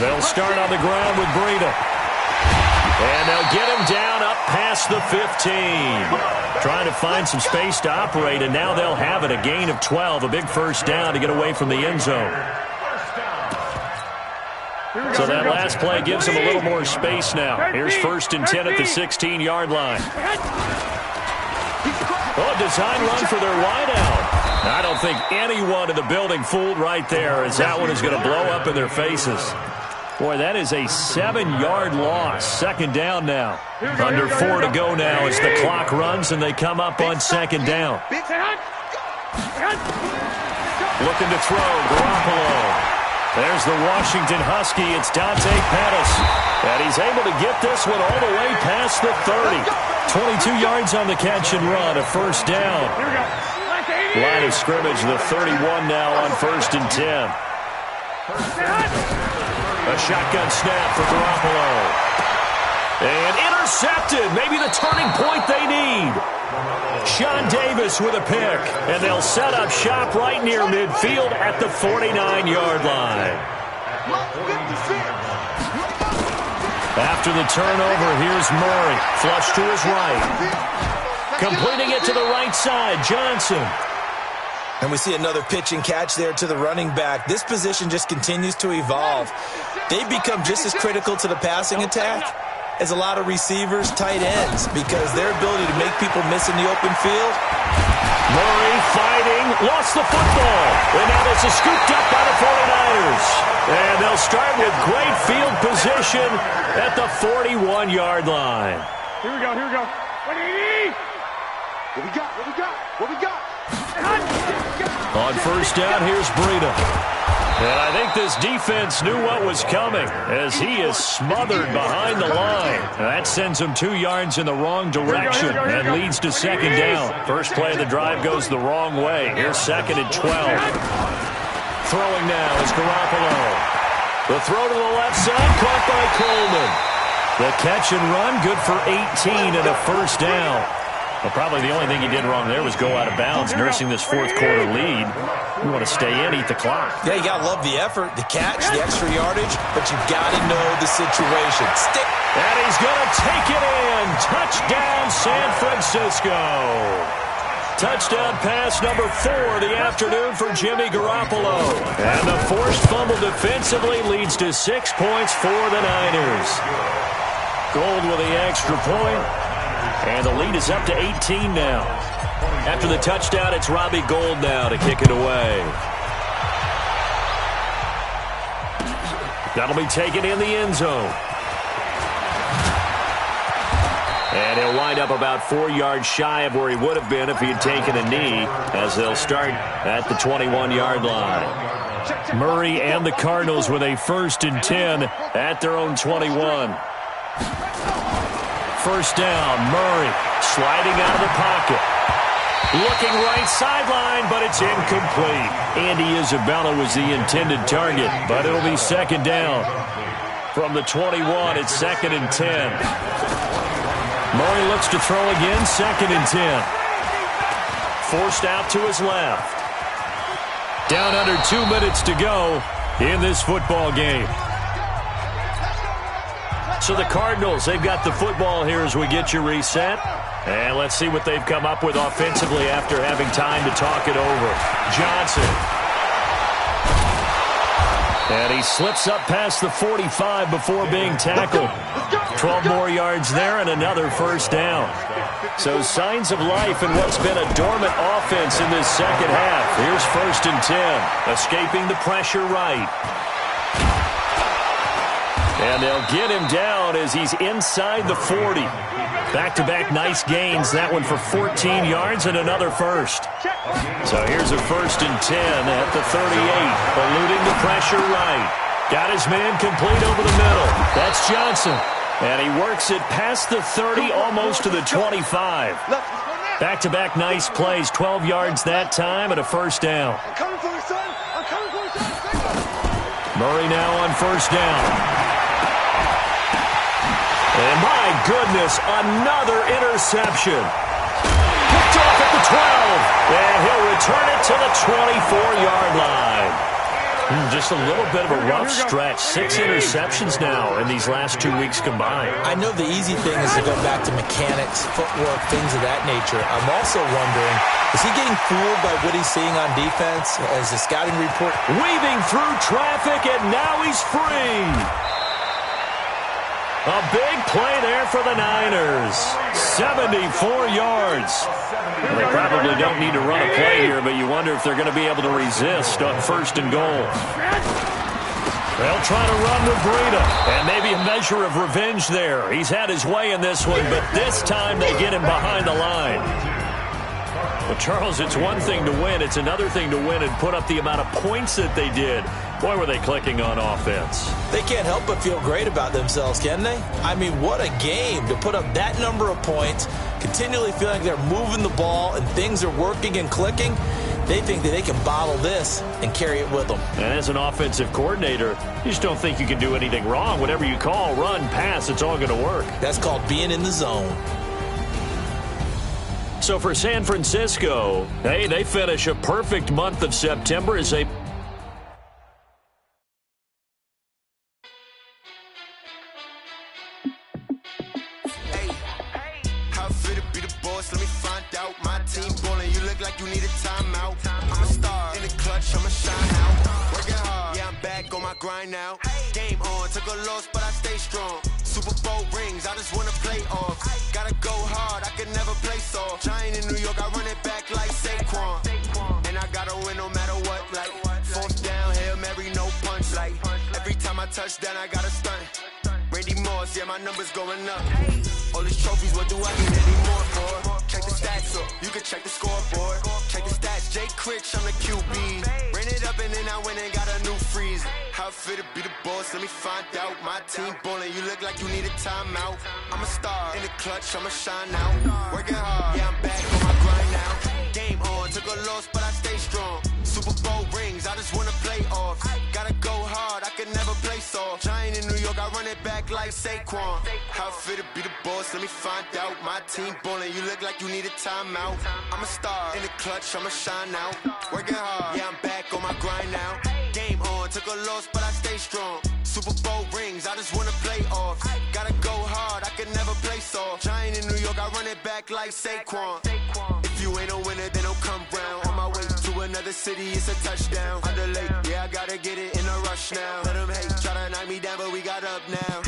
They'll start on the ground with Breida. And they'll get him down up past the 15. Trying to find some space to operate, and now they'll have it. A gain of 12, a big first down to get away from the end zone. So that last play gives them a little more space now. Here's first and 10 at the 16-yard line. Oh, design run for their wideout. I don't think anyone in the building fooled right there, as that one is going to blow up in their faces. Boy, that is a 7-yard loss. Second down now. Under 4 to go now as the clock runs and they come up on second down. Looking to throw, Garoppolo. There's the Washington Husky. It's Dante Pettis. And he's able to get this one all the way past the 30. 22 yards on the catch and run, a first down. Line of scrimmage, the 31 now on first and 10. A shotgun snap for Garoppolo. And intercepted. Maybe the turning point they need. Sean Davis with a pick. And they'll set up shop right near midfield at the 49-yard line. After the turnover, here's Murray. Flush to his right. Completing it to the right side, Johnson. And we see another pitch and catch there to the running back. This position just continues to evolve. They become just as critical to the passing attack as a lot of receivers, tight ends, because their ability to make people miss in the open field. Murray fighting, lost the football. And now this is scooped up by the 49ers. And they'll start with great field position at the 41-yard line. Here we go, here we go. What we got, what we got, what we got? On first down, here's Breida. And I think this defense knew what was coming as he is smothered behind the line. And that sends him 2 yards in the wrong direction and leads to second down. First play of the drive goes the wrong way. Here's second and 12. Throwing now is Garoppolo. The throw to the left side, caught by Coleman. The catch and run, good for 18 and a first down. Well, probably the only thing he did wrong there was go out of bounds, nursing this fourth quarter lead. You want to stay in, eat the clock. Yeah, you got to love the effort, the catch, the extra yardage, but you got to know the situation. Stick. And he's going to take it in. Touchdown, San Francisco. Touchdown pass number 4 of the afternoon for Jimmy Garoppolo. And the forced fumble defensively leads to 6 points for the Niners. Gold with the extra point. And the lead is up to 18 now. After the touchdown, it's Robbie Gould now to kick it away. That'll be taken in the end zone. And he'll wind up about 4 yards shy of where he would have been if he had taken a knee, as they'll start at the 21-yard line. Murray and the Cardinals with a first and 10 at their own 21. First down, Murray sliding out of the pocket. Looking right sideline, but it's incomplete. Andy Isabella was the intended target, but it'll be second down. From the 21, it's 2nd and 10. Murray looks to throw again, 2nd and 10. Forced out to his left. Down under 2 minutes to go in this football game. So the Cardinals, they've got the football here as we get you reset. And let's see what they've come up with offensively after having time to talk it over. Johnson. And he slips up past the 45 before being tackled. 12 more yards there and another first down. So signs of life in what's been a dormant offense in this second half. Here's 1st and 10. Escaping the pressure right. And they'll get him down as he's inside the 40. Back-to-back nice gains. That one for 14 yards and another first. So here's a 1st and 10 at the 38. Eluding the pressure right. Got his man complete over the middle. That's Johnson. And he works it past the 30, almost to the 25. Back-to-back nice plays. 12 yards that time and a first down. Murray now on first down. And my goodness, another interception. Picked off at the 12. And he'll return it to the 24-yard line. Just a little bit of a rough stretch. 6 interceptions now in these last 2 weeks combined. I know the easy thing is to go back to mechanics, footwork, things of that nature. I'm also wondering, is he getting fooled by what he's seeing on defense as the scouting report? Weaving through traffic, and now he's free. A big play there for the Niners. 74 yards. Well, they probably don't need to run a play here, but you wonder if they're going to be able to resist on 1st and goal. They'll try to run with Breida, and maybe a measure of revenge there. He's had his way in this one, but this time they get him behind the line. Well, Charles, it's one thing to win. It's another thing to win and put up the amount of points that they did. Boy, were they clicking on offense. They can't help but feel great about themselves, can they? I mean, what a game to put up that number of points, continually feeling like they're moving the ball and things are working and clicking. They think that they can bottle this and carry it with them. And as an offensive coordinator, you just don't think you can do anything wrong. Whatever you call, run, pass, it's all going to work. That's called being in the zone. So for San Francisco, hey, they finish a perfect month of September as they... Like you need a timeout. I'm a star in the clutch, I'm a shine out. Working hard, yeah, I'm back on my grind now. Game on, took a loss, but I stay strong. Super Bowl rings, I just wanna play off. Gotta go hard, I can never play soft. Giant in New York, I run it back like Saquon. And I gotta win no matter what, like 4th down, Hail Mary, no punch. Like every time I touch down, I gotta stunt. Randy Moss, yeah, my numbers going up. All these trophies, what do I need any more for? Check the stats up, you can check the scoreboard. Check the stats, Jay Critch, I'm the QB. Ran it up and then I went and got a new freeze. How fit to be the boss, let me find out. My team ballin', you look like you need a timeout. I'm a star in the clutch, I'ma shine out. Working hard, yeah, I'm back on my grind now. Game on, took a loss, but I stay strong. Super Bowl rings, I just wanna play off. Gotta go hard, I can never play soft. Giant in New York, I run it back like Saquon. How fit to be the boss, let me find out. My team ballin', you look like you need a timeout. I'm a star in the clutch, I'ma shine out. Working hard, yeah, I'm back on my grind now. Game on, took a loss, but I stay strong. Super Bowl rings, I just wanna play off. Gotta go hard, I can never play soft. Giant in New York, I run it back like Saquon. If you ain't a winner, then don't come round. On my way to another city, it's a touchdown. Underlay, yeah, I gotta get it in a rush now. Let them hate, try to knock me down, but we got up now.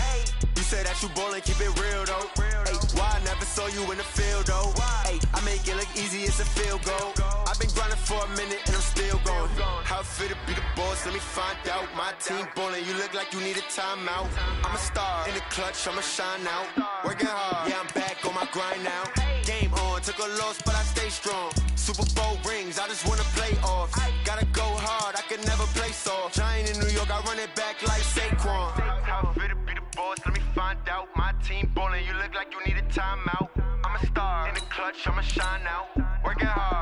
You say that you ballin', keep it real though. Hey, why I never saw you in the field though? Hey, I make it look easy, it's a field goal. I've been grinding for a minute and I'm still going. How fit to be the boss, let me find out. My team ballin', you look like you need a timeout. I'm a star in the clutch, I'ma shine out. Working hard, yeah, I'm back on my grind now. Game on, took a loss, but I stay strong. Super Bowl rings, I just wanna play off. Gotta go hard, I can never play soft. Giant in New York, I run it back like Saquon. How fit to be the boss, let me find out. My team ballin', you look like you need a timeout. I'm a star in the clutch, I'ma shine out. Working hard.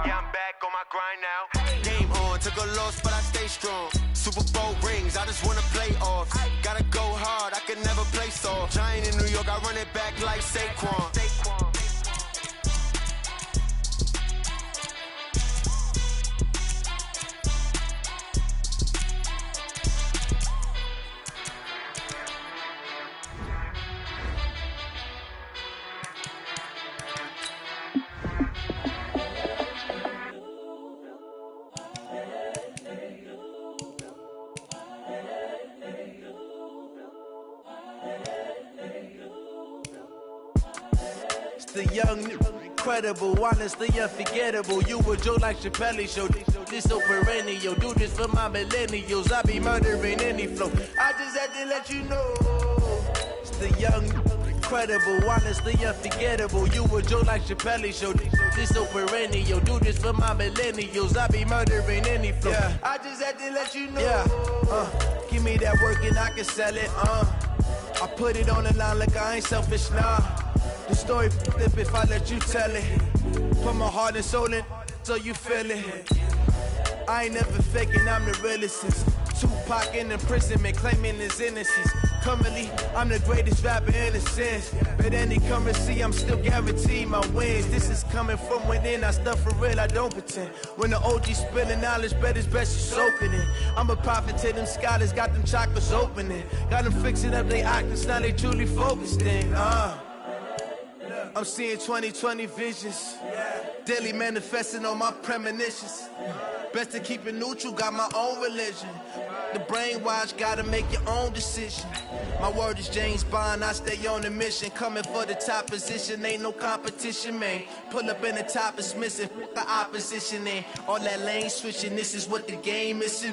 took a loss, but I stay strong. Super Bowl rings, I just wanna play off. Gotta go hard, I can never play soft. Giant in New York, I run it back like Saquon. The young, incredible, honestly unforgettable. You a joke like Chappelle Show. This so perennial. Do this for my millennials. I be murdering any flow. I just had to let you know. It's the young, incredible, honestly unforgettable. You a joke like Chappelle Show. This so perennial. Do this for my millennials. I be murdering any flow. Yeah. I just had to let you know. Yeah. Give me that work and I can sell it. I put it on the line like I ain't selfish, nah. The story flip if I let you tell it. Put my heart and soul in so you feel it. I ain't never faking, I'm the realest since Tupac in imprisonment, claiming his innocence. Currently, I'm the greatest rapper in a sense. But any currency, I'm still guaranteed my wins. This is coming from within, I stuff for real, I don't pretend. When the OG spilling knowledge, bet it's best you soaking it. I'm a prophet to them scholars, got them chakras opening. Got them fixing up their octaves, now they truly focused in. I'm seeing 2020 visions. Daily manifesting on my premonitions. Best to keep it neutral, got my own religion. The brainwash, gotta make your own decision. My word is James Bond, I stay on a mission. Coming for the top position, ain't no competition, man. Pull up in the top is missing, the opposition in. All that lane switching, this is what the game is.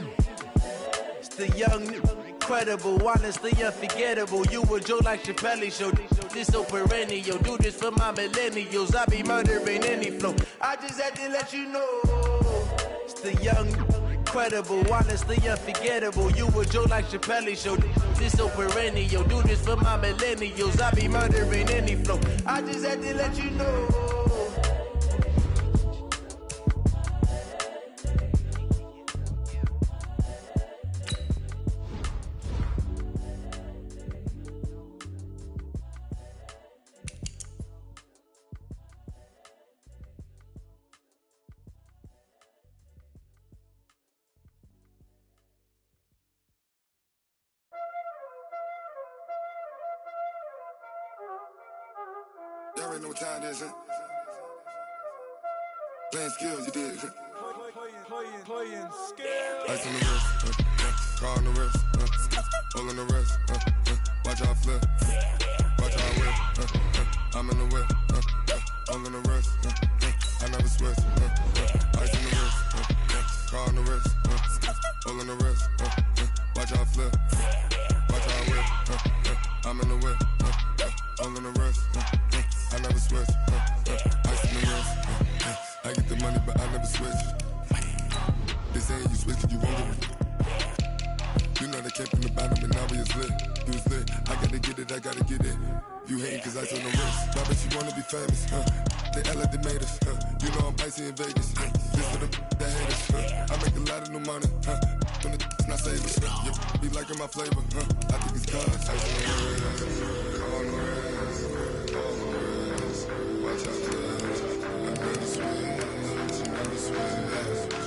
It's the young, incredible, honestly unforgettable. You a joke like Chappelle Show. This so perennial. Do this for my millennials. I be murdering any flow. I just had to let you know. It's the young, incredible, honestly unforgettable. You a joke like Chappelle Show. This so perennial. Do this for my millennials. I be murdering any flow. I just had to let you know. Y'all already know what time it is, huh? Playing skills, you did. Playing skills. Ice on the wrist, car on the wrist, all on the wrist, watch how I flip, watch how I whip, I'm in the whip, all on the wrist, I never switch, ice on the wrist, car on the wrist, all on the wrist, watch how I flip, watch how I whip, I'm in the whip, all on the wrist, I never switch, ice on the wrist, I get the money but I never switch. They saying you switch cause you won't get it. You know they came from the bottom and now we is lit. You was lit, I gotta get it, I gotta get it. You hating cause ice on the wrist. Why bet you wanna be famous, They act like they made us, You know I'm icy in Vegas, This for the that hate us, I make a lot of new money, When it's not savers, You be liking my flavor, I think it's cause ice on the wrist, on the wrist, on the wrist. Watch out for this, I never switch, I never switch.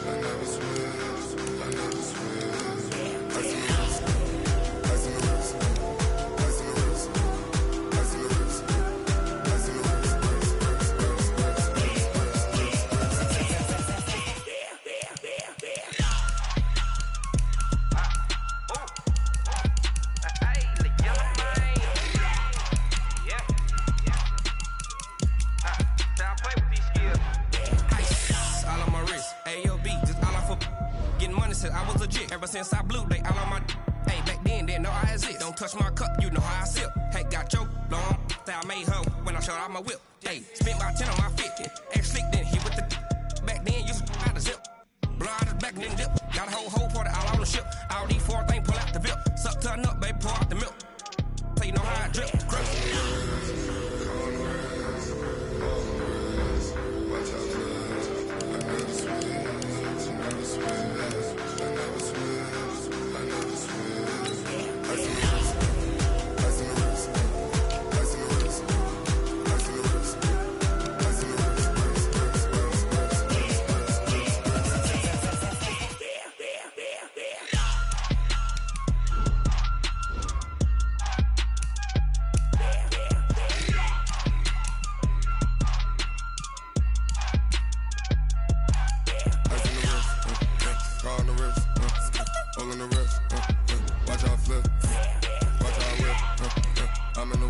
I never switch, I never switch. Ice in the wrist, ice in the wrist, ice in the wrist, ice in the wrist, ice in the wrist, I was legit. Ever since I blew, they all on my hey, back then, didn't know I exist. Don't touch my cup, you know how I sip. Hey, got choked, long. Say I made her when I showed out my whip. Hey, spent about 10 on my 50. Ex slick, then hit with the back then, used to out the zip. Blow out his back, then dip. Got a whole party all on the ship. All these four things pull out the VIP. Suck to a nut, baby, pour out the milk. So you know how I drip. Crush. Watch out for this. I never switch, I never switch.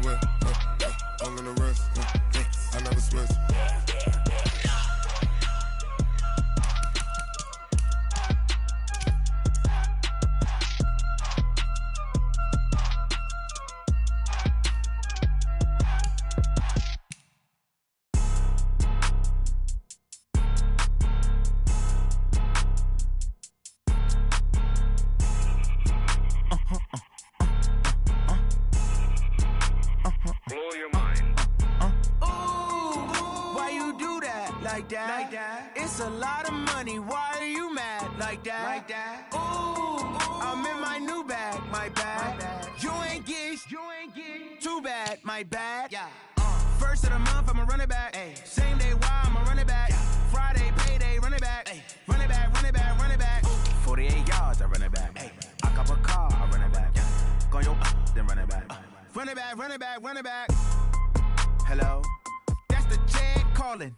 whip, all in the wrist, I never switch. It's a lot of money, why are you mad like that? Ooh, I'm in my new bag, my bad. You ain't get too bad, my bad. Yeah. First of the month, I'ma run it back. Ay. Same day, why I'ma run it back. Yeah. Friday, payday, run it back. Ay. Run it back, run it back, run it back. 48 yards, I run it back. Ay. I cop a car, I run it back. Yeah. Go your then run it back. Run it back, run it back, run it back. Hello? That's the check calling.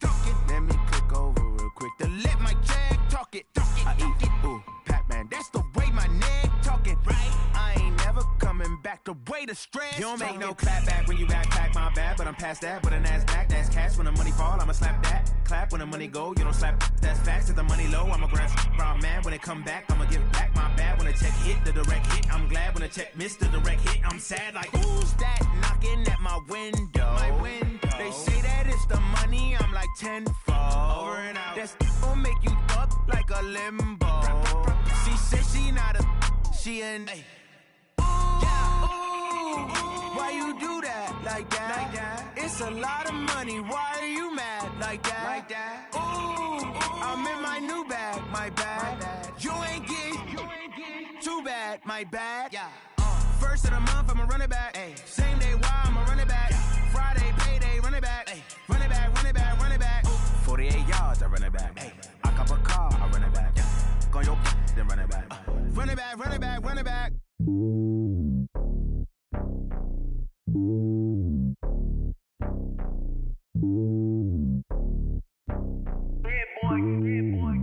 Let me click over real quick to let my check talk it. I eat it, ooh, Pac-Man. That's the way my neck talking. Right? I ain't never coming back the way the stress. You don't make no clap back when you backpack, my bad. But I'm past that with a NASDAQ. That's cash when the money fall, I'ma slap that. Clap when the money go, you don't slap. That's facts. If the money low, I'ma grab brown man. When it come back, I'ma give back my bad. When the check hit, the direct hit. I'm glad when the check missed the direct hit. I'm sad like, who's that knocking at my window? My window. They say that it's the money, I'm like tenfold. Over and out. That's gon' make you up like a limbo. She said she not a, she an. Ay. Why you do that like that? It's a lot of money, why are you mad like that? Ooh, I'm in my new bag, my bad. You ain't get too bad, my bad. Yeah. First of the month, I'ma run it back. Ay. Same day, why I'ma run it back. Friday, payday, run it back. Ay. Run it back, run it back, run it back. 48 yards, I run it back. Ay. I cop a car, I run it back. Go your then run it back. Run it back, run it back, run it back.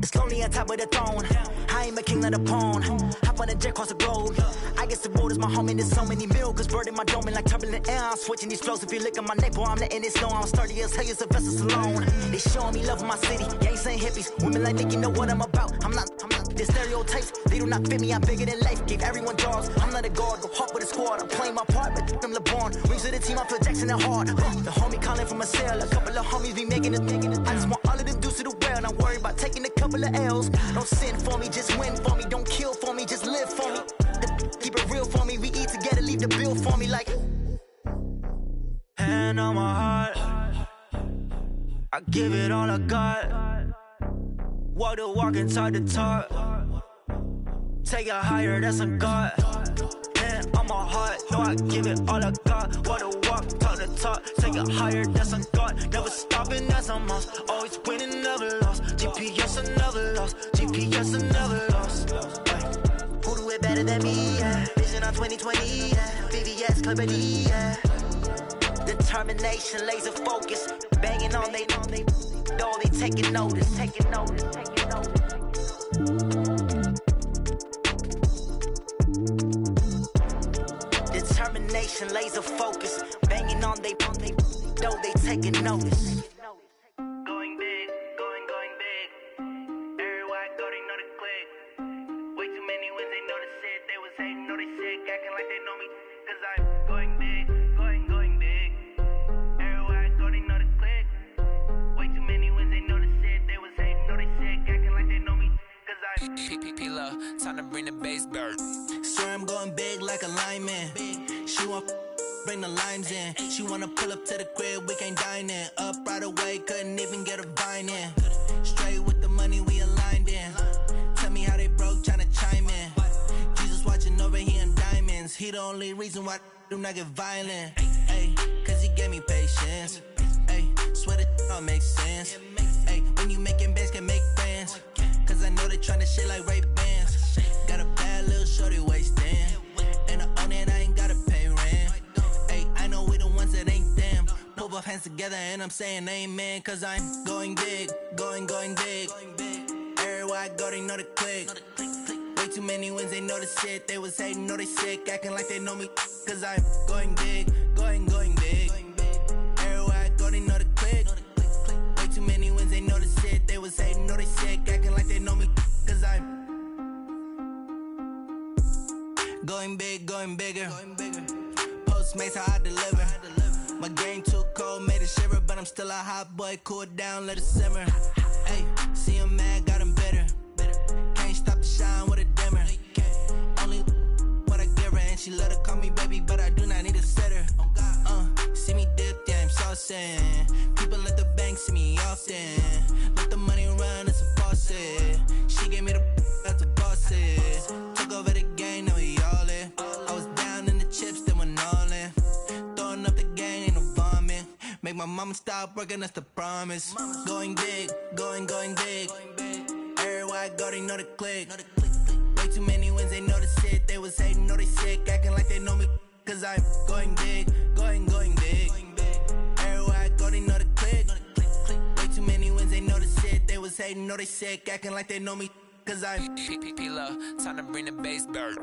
It's lonely on top of the throne. I ain't a king of the pawn. Hop on a jet across the globe. I guess the road is my home and there's so many milkers burning my dome like turbulent air. I'm switching these flows. If you look at my neck, boy, I'm letting it snow. I'm sturdy as hell, Sylvester Stallone. They showing me love in my city. Yeah, ain't saying hippies. Women like Nick, you know what I'm about. I'm not the stereotypes. They do not fit me. I'm bigger than life. Gave everyone jobs. I'm not a guard. Go hard with a squad. I'm playing my part, but them LeBron. Rings to the team. I feel Jackson and hard. The homie calling from a cell. A couple of homies be making it. I just want all of them dudes to the well. Not worry about taking a couple of L's. Don't sin for me, just win for me. Don't kill for me, just live for me. Keep it real for me. We eat together, leave the bill for me like. Hand on my heart, I give it all I got. Walk the walk and talk the talk. Take it higher, that's a God. Hand on my heart, no, I give it all I got. Walk the walk, talk the talk. Take it higher, that's a God. Never stopping, that's a must. Always winning, never lost. GPS, another loss. GPS, another loss. Who do it better than me? Yeah. Vision on 2020. Yeah. VVS, Clarity. Yeah. Determination, laser focus. Banging on they know they taking notice. Taking notice. Taking notice. Determination, laser focus. Banging on they know they taking notice. Going big, going big. Everywhere I go, they know the click. Way too many wins, they know the shit. They was hating, know they sick, acting like they know me. Cause I'm going big, going big. Everywhere I go, they know the click. Way too many wins, they know the shit. They was hating, know they sick, acting like they know me. Cause I'm P-P-P-Love, time to bring the bass bird. Swear I'm going big like a lineman. She want bring the limes in. She wanna pull up to the crib, we can't dine in. Up right away, couldn't even get a vine in. Straight with the money we aligned in. Tell me how they broke, tryna chime in. Jesus watching over here in diamonds. He the only reason why I do not get violent. Ay, cause he gave me patience. Ay, swear that all makes sense. Ay, when you making bands, can make friends. Cause I know they tryna shit like Ray-Bans. Got a bad little shorty wasting. And I own it, I ain't gotta pay rent. Ay, I know we the ones that ain't them. Put both hands together and I'm saying amen. Cause I'm going big, going big. Everywhere I go, they know the click. Way too many wins, they know the shit. They was hating, know they sick, acting like they know me. Cause I'm going big, going big. deliver. My game too cold, made it shiver, but I'm still a hot boy. Cool down, let it simmer. Hey, see him mad, got him bitter. Can't stop the shine with a dimmer. Only what I give her, and she let her call me baby, but I do not need a sitter. See me dip, yeah, I'm saucing. People at the bank see me often. Let the money run, it's a faucet. She gave me the that's a faucet. Took over the game, now we all in. I was down in the chips, then went all in. Throwing up the gang, ain't no vomit. Make my mama stop working, that's the promise. Going big, going big. Everywhere I go, they know the click. Way too many wins, they know the shit. They was hating, know they sick, acting like they know me. Cause I'm going big, going big. Everywhere I go, they know the click. Way too many wins, they know the shit. They was hating, know they sick, acting like they know me. Cause I'm P-P-P-Love, time to bring the bass back.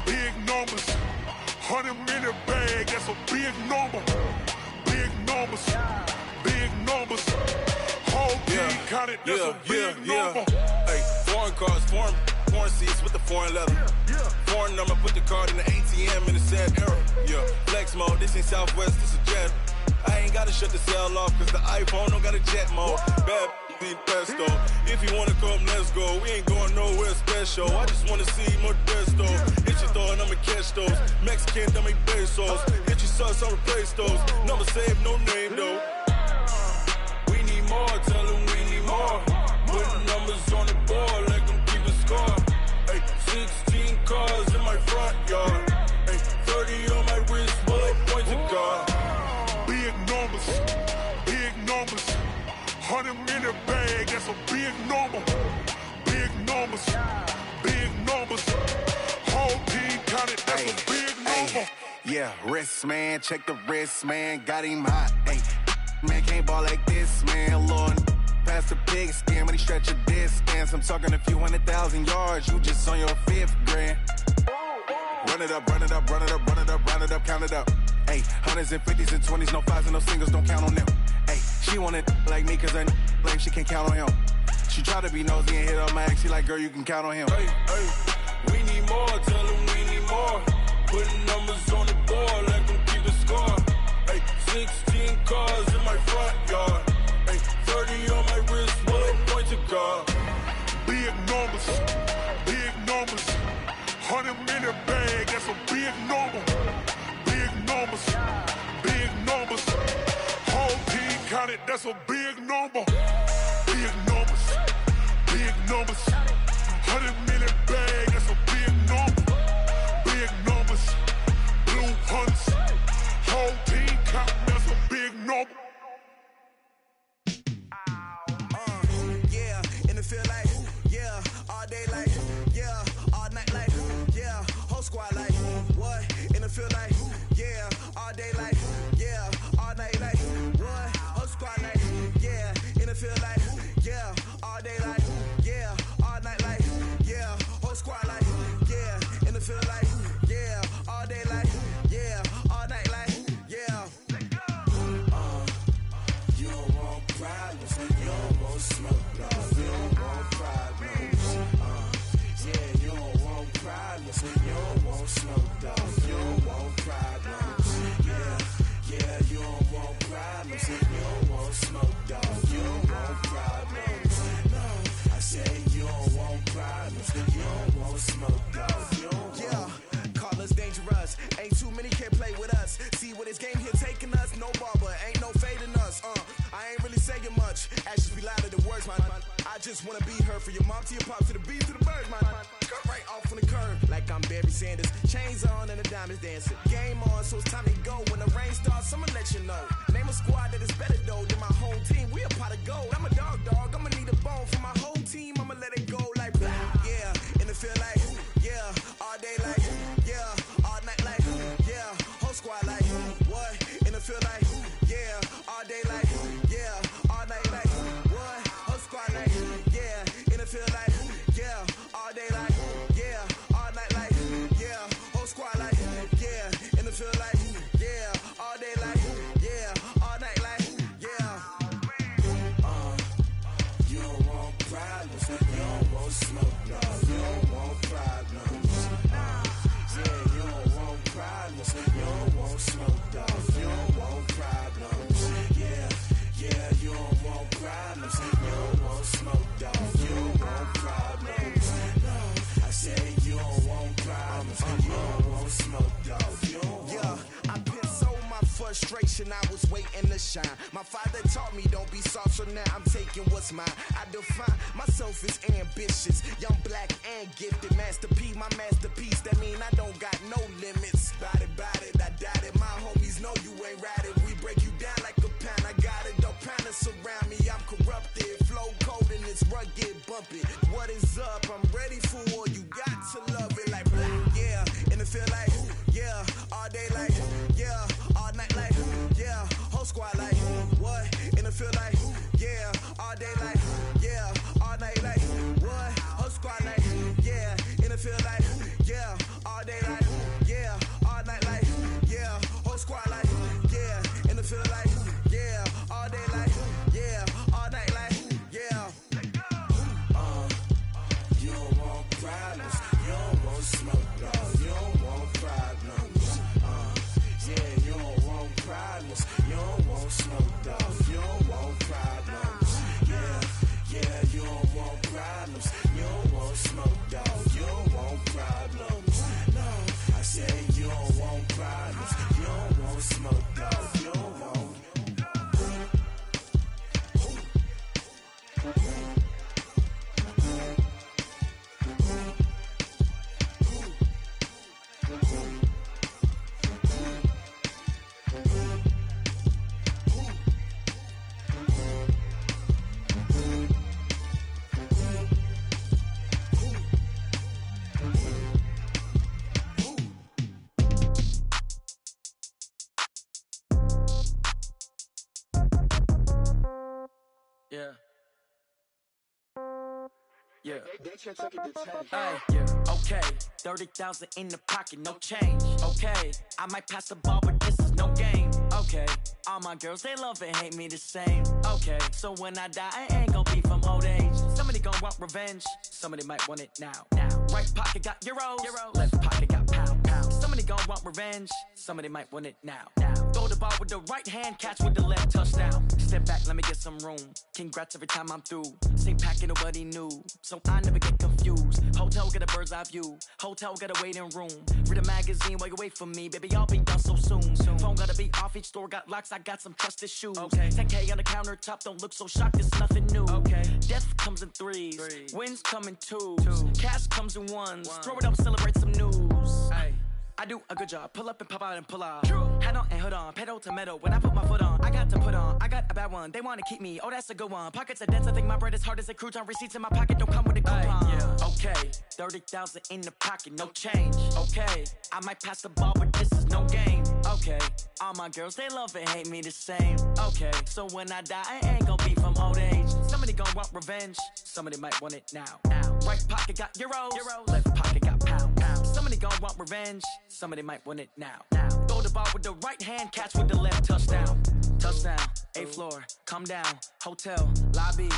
Big numbers, 100 minute bag, that's a big number. Big numbers, whole team counted, that's a big number. Hey, foreign cars, foreign seats with the foreign leather. Foreign number, put the card in the ATM in the sad era. Yeah, flex mode, this ain't Southwest, this is Jet. I ain't gotta shut the cell off, cause the iPhone don't got a jet mode. Bad need pesto. If you wanna come, let's go. We ain't going nowhere special. I just wanna see Modesto. Hit your thought, I'ma catch those. Mexican, dummy pesos. Hit your sauce, I'll replace those. Number save, no name though. We need more, tell them we need more. Putting numbers on the board, like them keep a score. Hey, 16 cars in my front yard. Hey, 30 on my wrist, bullet point to God. Big numbers, 100 minute bag, that's a big number. Big numbers, whole team counted, that's a big number. Yeah, wrist man, check the wrist man, got him hot. Ay, man can't ball like this, man. Lord, past the pig skin, when he stretch a distance. I'm talking a few 100,000 yards, you just on your 5th grand. Run it up, count it up. Ay, hundreds and 50s and 20s, no 5s and no singles, don't count on them. Ay, she want it like me, cause her like she can't count on him. She try to be nosy and hit up my ex, she like, girl, you can count on him. Hey, we need more, tell them we need more. Putting numbers on the board, like them keep a score. Hey, 16 cars in my front yard. Hey, 30 on my wrist, bullet point to God. Big numbers, 100 minute bag, that's a big number. Big numbers, whole team counted, that's a big number. Big numbers, 100 minute bag, that's a big number. Big numbers, blue hunts, whole team counting, that's a big number. Yeah, and it feel like, yeah, all day like, yeah, all night like, yeah, whole squad like, what? And it feel like, yeah, all day like, yeah, all night like, what? Whole squad like, yeah, and it feel like, yeah, all day like, yeah, all night like, yeah, whole squad like, yeah, and it feel like, yeah, all day like, yeah, all night like, yeah. You don't want problems, you don't want smoke, dog. You don't want problems, yeah, you don't want problems, you don't want smoke, dog. You don't want problems, yeah, you don't want problems, you don't want smoke, dog. You don't want problems, no, I say you don't want problems, you don't want smoke, dog. You don't want. Call us dangerous, ain't too many can play with us. See what this game here taking us, no barber, ain't no fading us. I ain't really saying much, actions be louder than words, man. I just wanna be heard for your mom to your pop to the beat to the birds, man. Cut right right off on the curb. Like I'm Barry Sanders. Chains on and the diamonds dancing. Game on, so it's time to go. When the rain starts, I'ma let you know. Name a squad that is better though than my home team. We a pot of gold. I'm a dog. I'ma need a bone for my whole team. I'ma let it go like blah. Yeah, and it feel like yeah, all day like yeah, all night like yeah, whole squad like what? And it feel like yeah, all day like yeah, all night like what? Whole squad like yeah, and it feel like yeah, all day like yeah, all night like yeah, whole squad like yeah, and it feel like yeah, all day like yeah, all night like yeah. You don't want problems, you don't want smoke, dog. You don't want problems. Yeah, you don't want problems, you don't want smoke, dog. You don't want problems. Yeah, you don't want problems, you don't want smoke, dog. You don't want problems. No, I said you don't want problems, you don't want smoke, dog. You don't want. I pissed my frustration, I was waiting to shine. My father taught me don't be soft, so now I'm taking what's mine. I define myself as ambitious, young, black, and gifted. Master P, my masterpiece, that mean I don't got no limits. Bout it, I doubt it. My homies know you ain't ratted. We break you down like a pound. I got it, don't panic surround me. I'm corrupted, flow cold and it's rugged, bump it. What is up? I'm ready for war. You got to love it like blah. Yeah, and it feel like yeah, all day like yeah, all night like yeah, whole squad like what? And it feel like yeah, all day like yeah, all night like what? Whole squad like yeah, and it feel like yeah, all day like yeah, all night like yeah, whole squad like yeah, and it feel like yeah, all day like yeah, all night like yeah. You don't want problems, you don't want smoke, dog. You don't want problems. Yeah, you don't want problems, you don't want smoke, dog. You don't want problems. Yeah, you don't want problems, you don't want smoke, dog. You don't want problems. No, I said you don't want problems, you don't want smoke, dog. You don't want. Yeah. Yeah. Hey, yeah. Okay, 30,000 in the pocket, no change. Okay, I might pass the ball, but this is no game. Okay, all my girls, they love and hate me the same. Okay, so when I die, I ain't gon' be from old age. Somebody gon' want revenge, somebody might want it now. Right pocket got euros, left pocket got pound. Somebody gon' want revenge, somebody might want it now. Throw the ball with the right hand, catch with the left, touchdown. Step back, let me get some room. Congrats every time I'm through. Same packet, nobody knew, so I never get confused. Hotel got a bird's eye view, hotel got a waiting room. Read a magazine while you wait for me, baby, I'll be done so soon. Phone gotta be off, each store got locks, I got some trusted shoes. 10K on the countertop, don't look so shocked, it's nothing new. Death comes in threes, wins come in twos, cash comes in ones. Throw it up, celebrate some news. I do a good job, pull up and pop out and pull out. Hat on and hood on, pedal to metal. When I put my foot on, I got to put on. I got a bad one, they wanna keep me, oh that's a good one. Pockets are dense, I think my bread is hard as a crouton. Receipts in my pocket don't come with a coupon. Okay, 30,000 in the pocket, no change. Okay, I might pass the ball, but this is no game. Okay, all my girls, they love and hate me the same. Okay, so when I die, I ain't gon' be from old age. Somebody gon' want revenge, somebody might want it now. Right pocket got euros, left pocket got pound. Somebody gon' want revenge, somebody might want it now. Throw the ball with the right hand, catch with the left, touchdown. Touchdown, 8th floor, come down, hotel, lobby.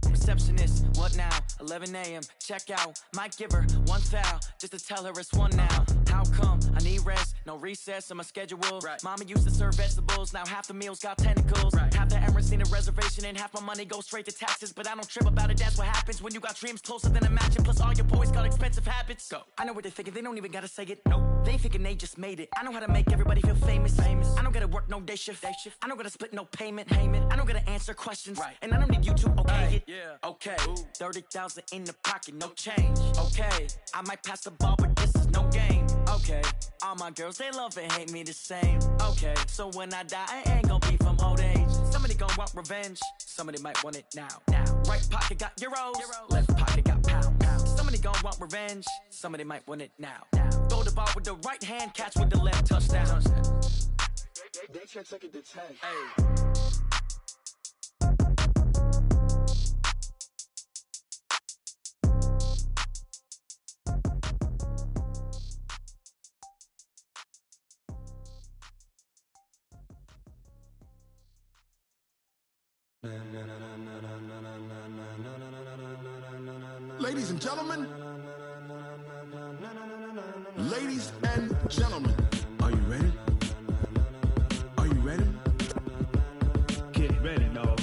Receptionist, what now? 11 a.m., check out. Might give her one foul, just to tell her it's one now. How come? I need rest, no recess in my schedule. Right. Mama used to serve vegetables, now half the meals got tentacles. Right. Half the errands need a reservation and half my money goes straight to taxes. But I don't trip about it, that's what happens when you got dreams closer than a mansion. Plus all your boys got expensive habits. Go. I know what they're thinking, they don't even gotta say it. No, they thinking they just made it. I know how to make everybody feel famous. I don't gotta work no day shift. I don't gotta split no payment. I don't gotta answer questions. Right. And I don't need you to okay it. Yeah. Okay. 30,000 in the pocket, no change. Okay. I might pass the ball, but this is no game. Okay. All my girls, they love and hate me the same. Okay. So when I die, I ain't gonna be from old age. Somebody gon' want revenge. Somebody might want it now. Right pocket got euros. Left pocket got pounds. Somebody gon' want revenge. Somebody might want it now. Throw the ball with the right hand, catch with the left, touchdown. They can't take it to 10. Hey. Ladies and gentlemen, ladies and gentlemen, are you ready? Are you ready? Get ready, dog.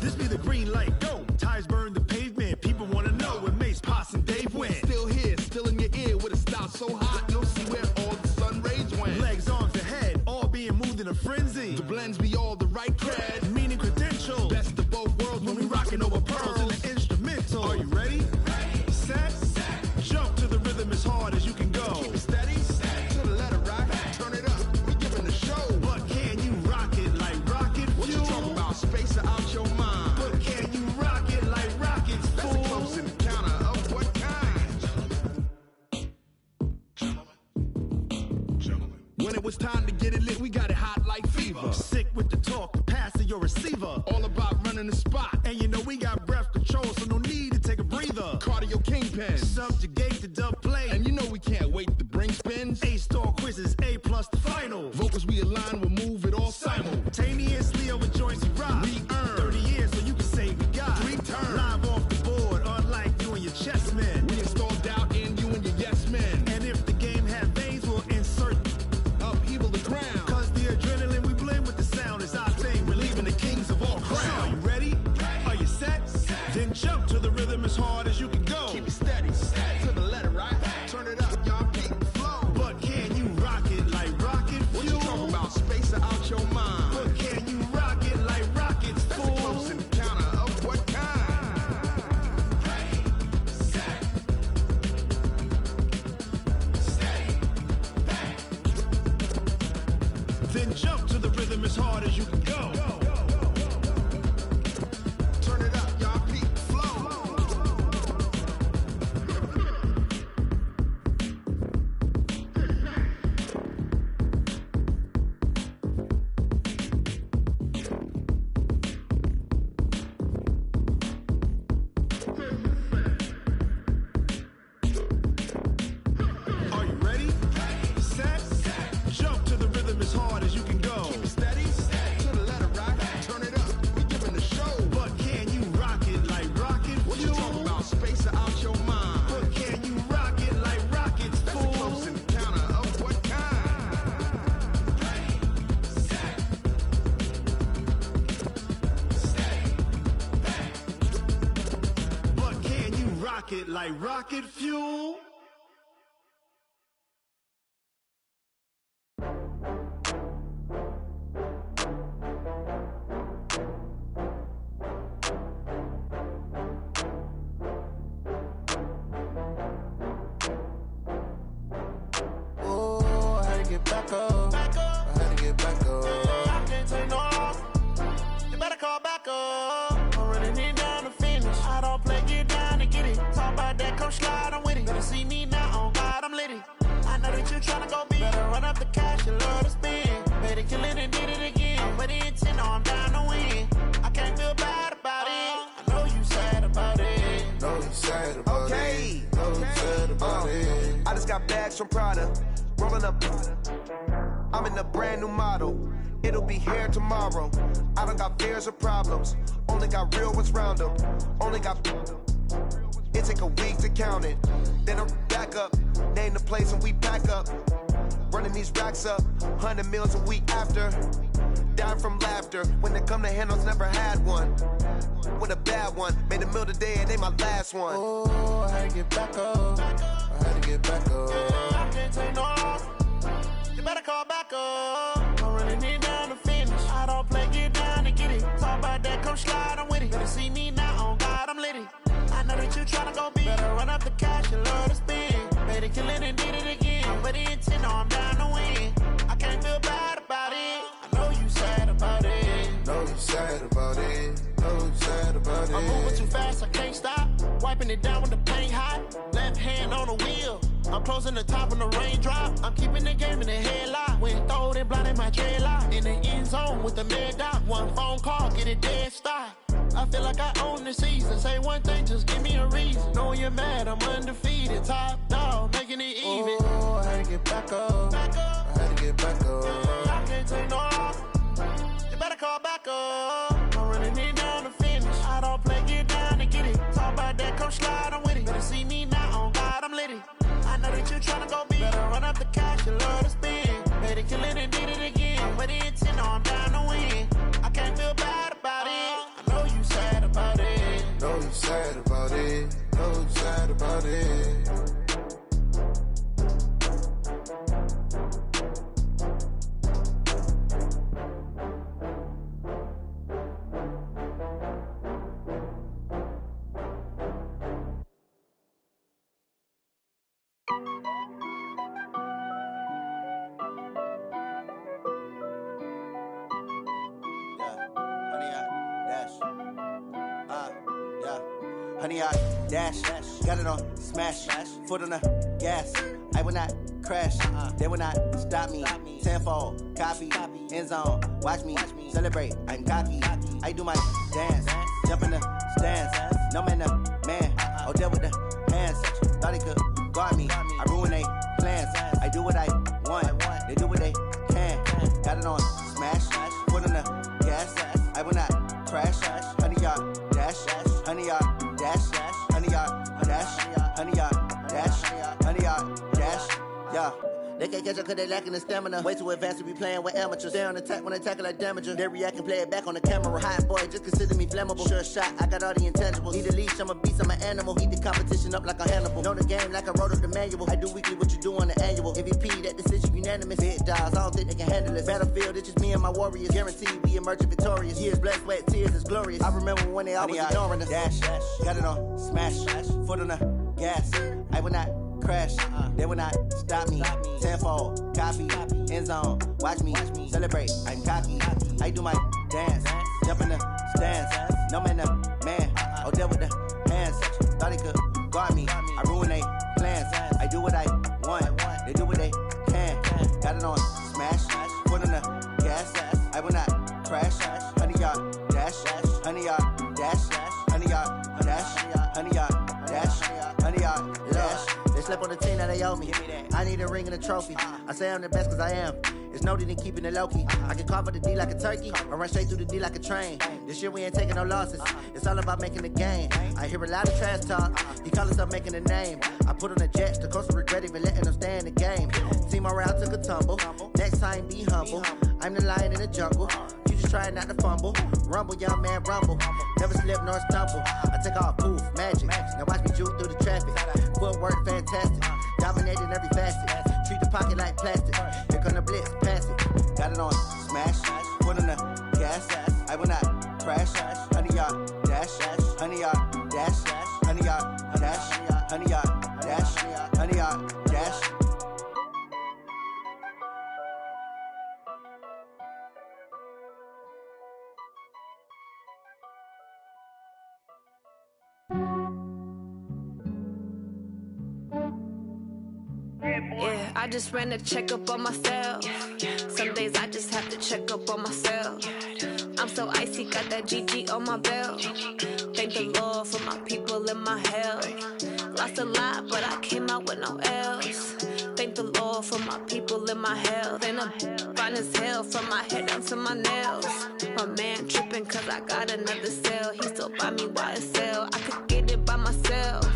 This be the green light, go. Tires burn the pavement. People wanna know where Mace, Potts, and Dave went. Still here, still in your ear with a style so hot, no see where all the sun rays went. Legs, arms, and head, all being moved in a frenzy. The blends be all the right cred, meaning credentials. Best of both worlds when we rockin' over pearls in the instrumental. Are you ready? Set, jump to the rhythm as hard as you can go. Keep it steady, to the letter right, turn it up, we giving the show. But can you rock it like rocket fuel? What you talking about, space out your mind? But can you rock it like rockets, fool? That's a close encounter of what kind? Gentlemen. When it was time to get it lit, we got it hot like fever. Sick with the talk, the pass to your receiver. All about running the spot. And you know we got breath control, so no need to take a breather. Cardio kingpin, subjugate the dub play. And you know we can't wait to bring spins. A-star quizzes, A+ the final. Vocals we align, we'll move it all simultaneously over joints we rock. We earn 30 years, so you can say we got 3 turns. Live off the board, unlike you and your chess men. We install doubt in you and your yes men. And if the game had veins, we'll insert upheaval the ground. Cause the adrenaline we blend with the sound is our thing. We're leaving the kings of all crowns. So are you ready? Are you set? Then jump to the rhythm as hard as you can go. Keep it steady, to the letter right. Turn it up, y'all keep the flow. But can you rock it like rocket fuel? What you talking about, space out your mind? But can you rock it like rockets, fool? That's a close encounter of what kind? Then jump to the rhythm as hard as you can go. Turn it up, y'all peak flow. Are you ready? Set, jump to the rhythm as hard as you can go. Keep it steady, to the letter right. Turn it up, we giving the show. But can you rock it like rocket fuel? What you talking about, space out your mind? But can you rock it like rockets, fool? That's a close encounter of what kind? But can you rock it like rocket fuel? Oh, I had to get back up. I had to get back up. I can't take no loss. You better call back up. I'm running it down to finish. I don't play, get down to get it. Talk about that, come slide, I'm with it. Better see me now, on God, I'm litty. I know that you tryna go big. Better run up the cash, you love to spend. Better kill it and did it again. I'm with the intent, no, I'm down to win. I can't feel bad about it. I know you sad about it. Know you sad about bags from Prada. Rolling up. I'm in a brand new model. It'll be here tomorrow. I don't got fears or problems. Only got real ones round them. Only got. It take a week to count it. Then I'm back up. Name the place and we pack up. Running these racks up. 100 meals a week after. Dying from laughter. When they come to handles, never had one. With a bad one. Made a meal today and they my last one. Oh, I had to get back up. I had to get back up. I can't take no loss. You better call back up. I'm running it down to finish. I don't play, get down to get it. Talk about that, come slide, I'm with it. Better see me now, on God, I'm litty. I know that you tryna go big. Better run up the cash, you love to spend. Made it, kill it, and did it again. But the intent, no, I'm down to win. I can't feel bad about it. I know you sad about it. Know you sad about it. Know you sad about it. I'm moving too fast, I can't stop. Wiping it down with the paint hot. Left hand on the wheel. I'm closing the top when the raindrop. I'm keeping the game in the headlock. When throwed and blinded my dreadlock. In the end zone with the mad dot. One phone call, get it dead stop. I feel like I own the season. Say one thing, just give me a reason. Knowing you're mad, I'm undefeated. Top dog, making it even. Oh, I had to get back up. I had to get back up. I can't take no loss. You better call back up. I'm running it down to finish. I don't play, get down to get it. Talk about that, come slide, I'm with it. Better see me now, on God, I'm litty. I know that you tryna go big. Better run up the cash, you love to spend. Made it, kill it, and did it again. But the intent, no, I'm down to win. I can't feel bad about it. I know you sad about it. Know you sad about it. Know you sad about it. Honey, I dash, got it on smash, foot on the gas. I will not crash, they will not stop me. Tenfold, copy, end zone, watch me celebrate. I'm cocky, I do my dance, jump in the stands. No man, the man, oh there with the hands. Thought he could guard me, I ruin they plans. I do what I want, they do what they can. Got it on smash, foot on the gas. I will not crash, honey, y'all dash, honey, y'all dash, honey, y'all dash, honey, y'all dash, honey, y'all dash, yeah. They can't catch up cause they lacking the stamina. Way too advanced to be playing with amateurs. Stay on attack when they tackle like damager. They react and play it back on the camera. Hot boy, just consider me flammable. Sure shot, I got all the intangibles. Need a leash, I'm a beast, I'm an animal. Heat the competition up like a Hannibal. Know the game like I wrote up the manual. I do weekly what you do on the annual. MVP, that decision unanimous. Big dogs, I don't think they can handle it. Battlefield, it's just me and my warriors. Guaranteed we emerge victorious. Years, blood, sweat, tears, it's glorious. I remember when they always ignoring us. Dash, got it on smash, foot on the gas. I will not crash, they will not stop me. Tenfold, copy, end zone, watch me celebrate. I'm cocky, I do my dance, jump in the stands. No man, the man, oh there with the hands. Thought he could guard me, I ruin they plans. I do what I want, they do what they can. Got it on smash, foot on the gas. I will not crash, honey, y'all dash, honey, y'all dash, honey, y'all dash, honey, y'all dash, honey, y'all dash. They slept on the team that they owe me. I need a ring and a trophy. I say I'm the best cause I am. It's no need in keeping it low-key. I can carve up the D like a turkey or run straight through the D like a train. This year we ain't taking no losses. It's all about making the game. I hear a lot of trash talk. He call himself making a name. I put on the Jets. The coach will regret even letting them stay in the game. Team morale took a tumble. Next time be humble. I'm the lion in the jungle. You just try not to fumble. Rumble, young man, rumble. Never slip nor stumble. I take off, poof, magic. Now watch me juke through the traffic. Footwork fantastic. Dominating every facet. Treat the pocket like plastic. Here come the blitz, pass it. Got it on smash. Foot on the gas. I will not crash. Honey, y'all dash. Honey, y'all dash. Honey, y'all dash. Honey, y'all dash. Honey, y'all dash. Yeah, I just ran a checkup on myself. Some days I just have to check up on myself. I'm so icy, got that GG on my belt. Thank the Lord for my people and my health. Lost a lot, but I came out with no L's. Thank the Lord for my people in my health. And I'm fine as hell from my head down to my nails. My man tripping cause I got another cell. He still buy me YSL. I could get it by myself.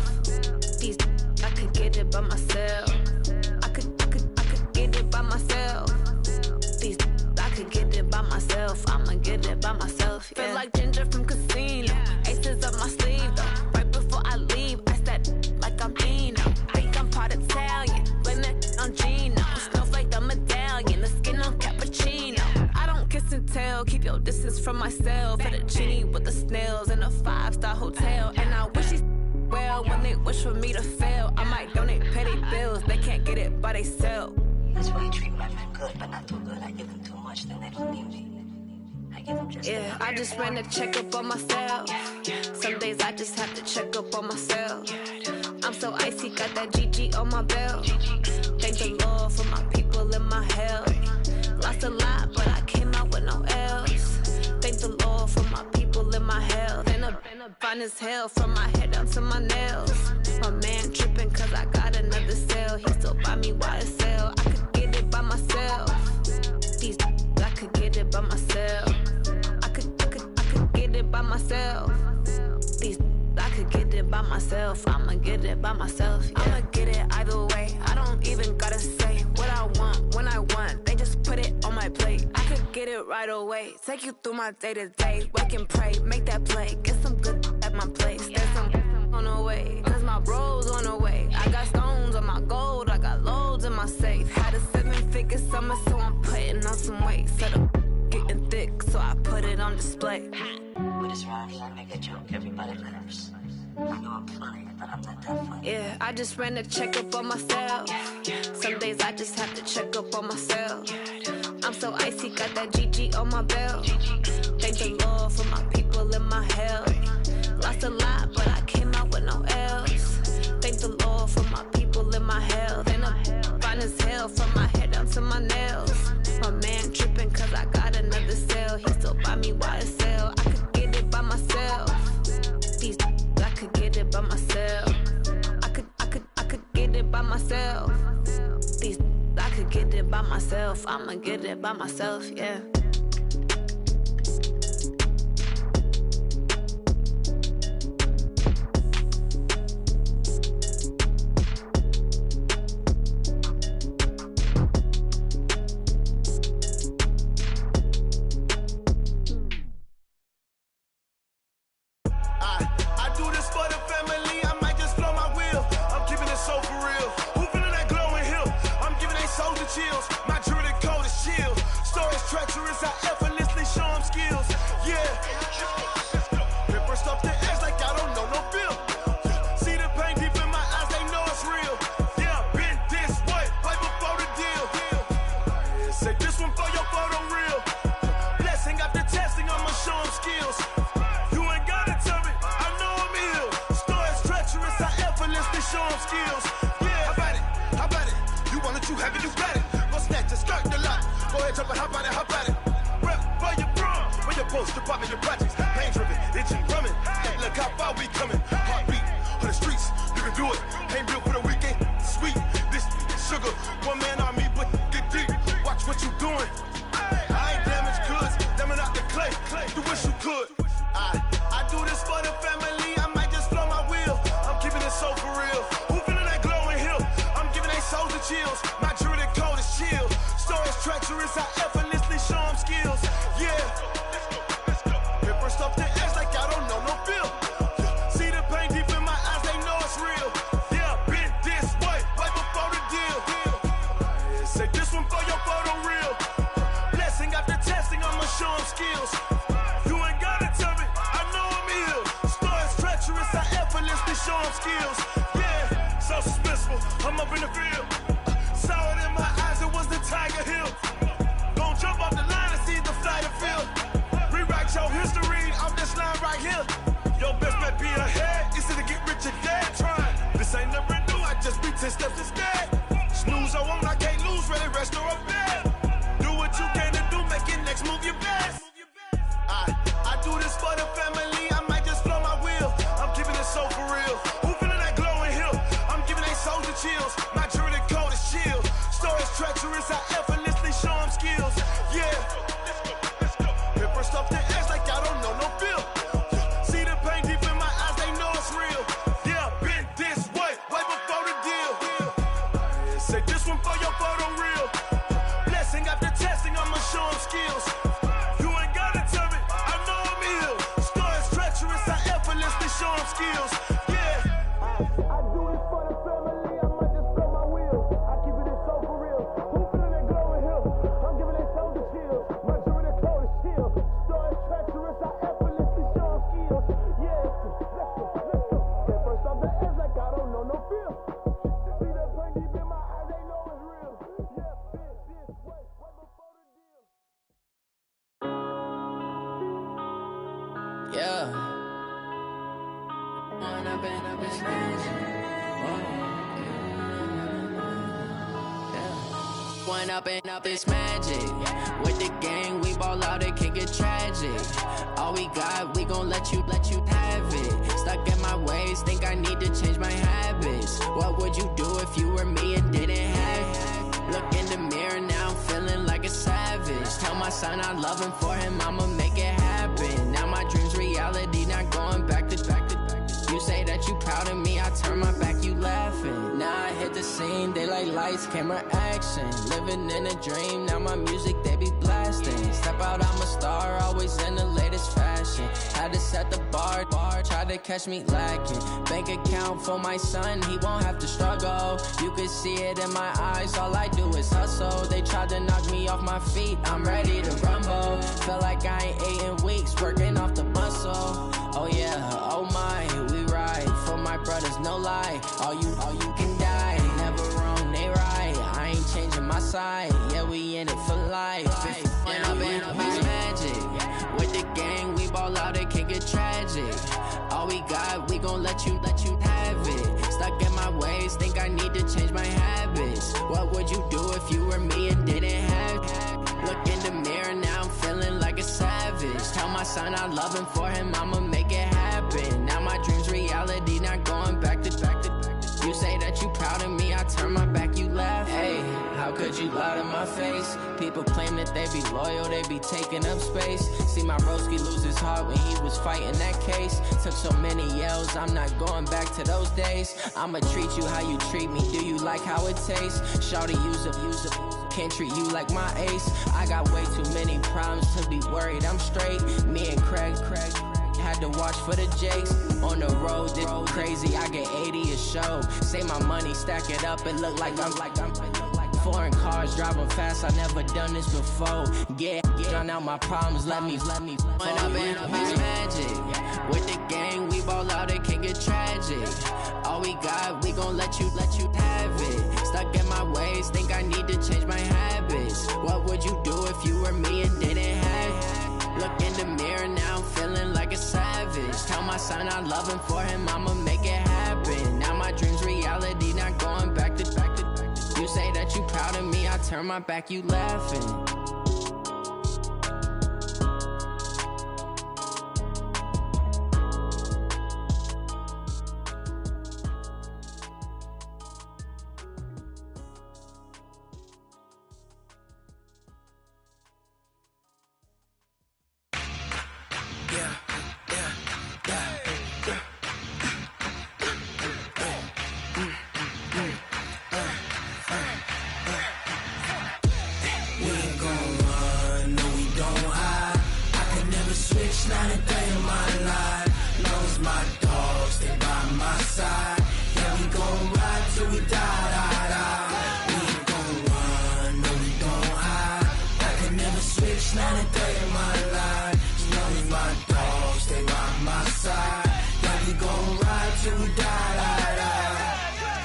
These I could get it by myself. I could get it by myself. These I could get it by myself. I'ma get it by myself. Yeah. Feel like Ginger from Casino. Aces up my sleeve though. Right before I leave, I said like I'm Eno. Think I'm part Italian. Blame it on Gino. Smells like the medallion. The skin on cappuccino. I don't kiss and tell. Keep your distance from myself. For the genie with the snails in a 5-star hotel. And I wish he's well when they wish for me to fail. I might donate petty bills. They can't get it by they sell. That's why I treat my friend good, but not too good. I give them too much, then they don't need me. I give them just yeah, I just ran a check up on myself. Some days I just have to check up on myself. I'm so icy, got that GG on my belt. Thank the Lord for my people in my health. Lost a lot, but I came out with no else. Thank the Lord for my people in my health. And I'm fine as hell from my head down to my nails. My man tripping cause I got another cell. He still buy me YSL. I could get it by myself. These I could get it by myself. I could get it by myself. These I could get it by myself. I'ma get it by myself. Yeah. I'ma get it either way. I don't even gotta say what I want when I want. They just put it on my plate. I could get it right away. Take you through my day to day. Wake and pray, make that play. Get some good at my place. There's some on the way. Cause my bro's on the way. I got stones on my gold. I got loads in my safe. Had a 7-figure summer, so I'm putting on some weight. Set up getting thick, so I put it on display. With this round here, I make a joke, everybody laughs. I know I'm funny, but I'm not that funny. Yeah, I just ran a check up on myself. Some days I just have to check up on myself. I'm so icy, got that GG on my belt. Thank the Lord for my people in my health. Lost a lot, but I came out with no else. Thank the Lord for my people in my health. And I'm fine as hell from my head down to my nails. My man tripping cause I got another cell. He still buy me YSL. I could get it by myself. These I could get it by myself. I could get it by myself. These I could get it by myself. I'ma get it by myself, yeah. Chills. My jewelry code is chill. Stories treacherous, I effortlessly show them skills. Yeah. Paper stuff the edge like I don't know no bill. See the pain deep in my eyes, they know it's real. Yeah, been this way, right before the deal. Say this one for your photo real. Blessing after testing, I'ma show them skills. You ain't gotta tell me, I know I'm ill. Stories treacherous, I effortlessly show them skills. Yeah, how about it? You want it, you have it, you got it. Go snatch a skirt the lot. Go ahead, jump it, how about it? Rep for your bra, where your post, department, your projects. Pain driven, itching, drumming. Hey, look how far we coming. Heartbeat on the streets, you can do it. Ain't built for the weekend, sweet. This sugar, one man army, but get deep. Watch what you doing. I ain't damaged goods, damn out the clay. You wish you could. I do this for the family. I might just flow my wheel. I'm keeping it so for real. Who feeling that glowing hill? I'm giving they souls the chills. My jewelry code is chill. Stories treacherous, I effortlessly show them skills. Yeah. Paper stuff the edge like I don't know no bill. See the pain deep in my eyes, they know it's real. Yeah, been this way, right before the deal. Say this one for your photo real. Blessing after testing, I'ma show them skills. You ain't gotta tell me, I know I'm ill. Stories treacherous, I effortlessly show them skills. Yeah, so suspenseful, I'm up in the field. Saw it in my eyes, it was the Tiger Hill. Gon' jump off the line and see the flight of field. Rewrite your history off this line right here. Your best bet be ahead, it's to get rich or dead. Trying, this ain't never new, I just be 10 steps instead. Snooze I won't, I can't lose, ready, rest or a bed. Do what you can to do, make it next move your best. I do this for the family, I might just flow my wheel. I'm keeping it so for real. Who feeling that glowing hill? I'm giving they souls the chills. My jewelry code is chill. chills. Yeah. I do this for the family. I might just blow my wheel. I keep it so for real. Who feeling that glowing hill? I'm giving that soul the chills. My jewelry the cold is chill. Story is treacherous. I effortlessly show them skills. Yeah. Let's go. Get first off the edge like I don't know no feel. See that pain deep in my eyes. They know it's real. Yeah. This way. Way before the deal. Yeah. One up and up is magic. With the gang, we ball out, it can get tragic. All we got, we gon' let you have it. Stuck in my ways, think I need to change my habits. What would you do if you were me and didn't have it? Look in the mirror, now I'm feeling like a savage. Tell my son I love him, for him I'ma make it happen. Now my dream's reality, not going back to. You say that you proud of me, I turn my back, you laughing. Now I hit the scene, they like lights, camera, action. Living in a dream, now my music, they be blasting. Step out, I'm a star, always in the latest fashion. Had to set the bar, try to catch me lacking. Bank account for my son, he won't have to struggle. You can see it in my eyes, all I do is hustle. They tried to knock me off my feet, I'm ready to rumble. Feel like I ain't ate in weeks, working off the muscle. Oh yeah, oh my, we ride for my brothers, no lie. All you can die, never wrong, they right. I ain't changing my side, yeah, we in it for life. When I've been magic, with the gang, we ball out, it can get tragic. All we got, we gon' let you have it. Stuck in my ways, think I need to change my habits. What would you do if you were me and didn't have it? Look in the mirror, now I'm feeling like a savage. Tell my son I love him, for him I'ma make it happen. Now my dream's reality, not going back to. You say that you proud of me, I turn my back, you laugh. Hey, how could you lie to my face? People claim that they be loyal, they be taking up space. See my broski lose his heart when he was fighting that case. Took so many yells, I'm not going back to those days. I'ma treat you how you treat me, do you like how it tastes? Shawty, use up, can't treat you like my ace. I got way too many problems to be worried, I'm straight. Me and Craig had to watch for the Jakes. On the road, this crazy, I get 80 a show. Say my money, stack it up, it look like I'm foreign cars, driving fast, I never done this before. Yeah, drown out my problems, let me When I've been magic. With the gang, we ball out, it can get tragic. All we got, we gon' let you have it. Stuck in my ways, think I need to change my habits. What would you do if you were me and didn't have it? Look in the mirror, now I'm feeling like a savage. Tell my son I love him, for him I'ma make it happen. Now my dream's reality, not going back to. You say that you proud of me, I turn my back, you laughing.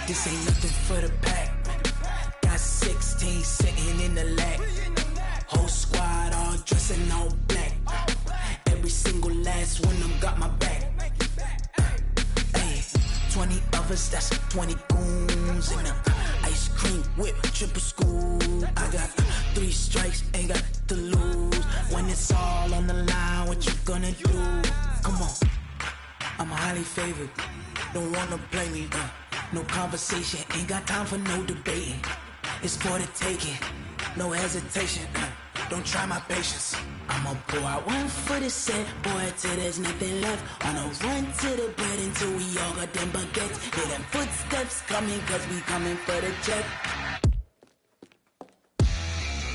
This ain't nothing for the pack. Got 16 sitting in the lap. Whole squad all dressing all black. Every single last one of them got my back. Hey, 20 of us, that's 20 goons in the ice cream whip, triple school. I got 3 strikes, ain't got to lose. When it's all on the line, what you gonna do? Come on, I'm highly favored. Don't wanna play me, no conversation, ain't got time for no debating. It's for the taking, no hesitation. Don't try my patience. I'ma pour out one for the set, boy, till there's nothing left. On a run to the bread until we all got them baguettes. Hear them footsteps coming, cause we coming for the check.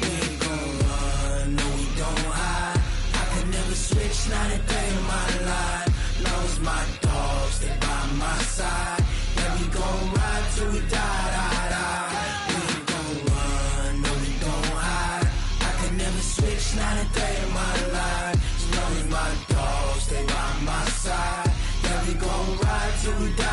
We ain't gon' run, no we don't hide. I can never switch, not a day in my life. Lost my dogs, they till we die.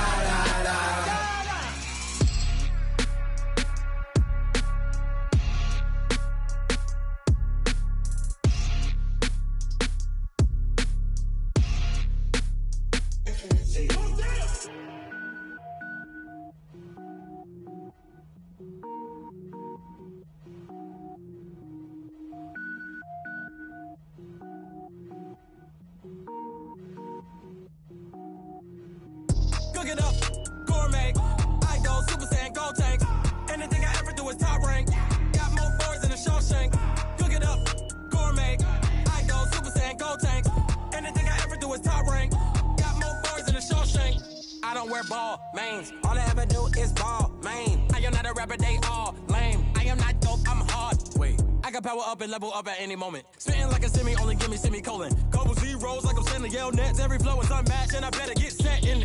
Cook it up, gourmet. I go Super Saiyan, gold tank. Anything I ever do is top rank. Got more boys than a Shawshank. Cook it up, gourmet. I go Super Saiyan, gold tank. Anything I ever do is top rank. Got more boys than a Shawshank. I don't wear ball mains. All I ever do is ball main. I am not a rapper, they all lame. I am not dope, I'm hard. Wait, I can power up and level up at any moment. Spitting like a semi, only give me semicolon. Couple zeros like I'm sending yell nets. Every flow is unmatched and I better get set in.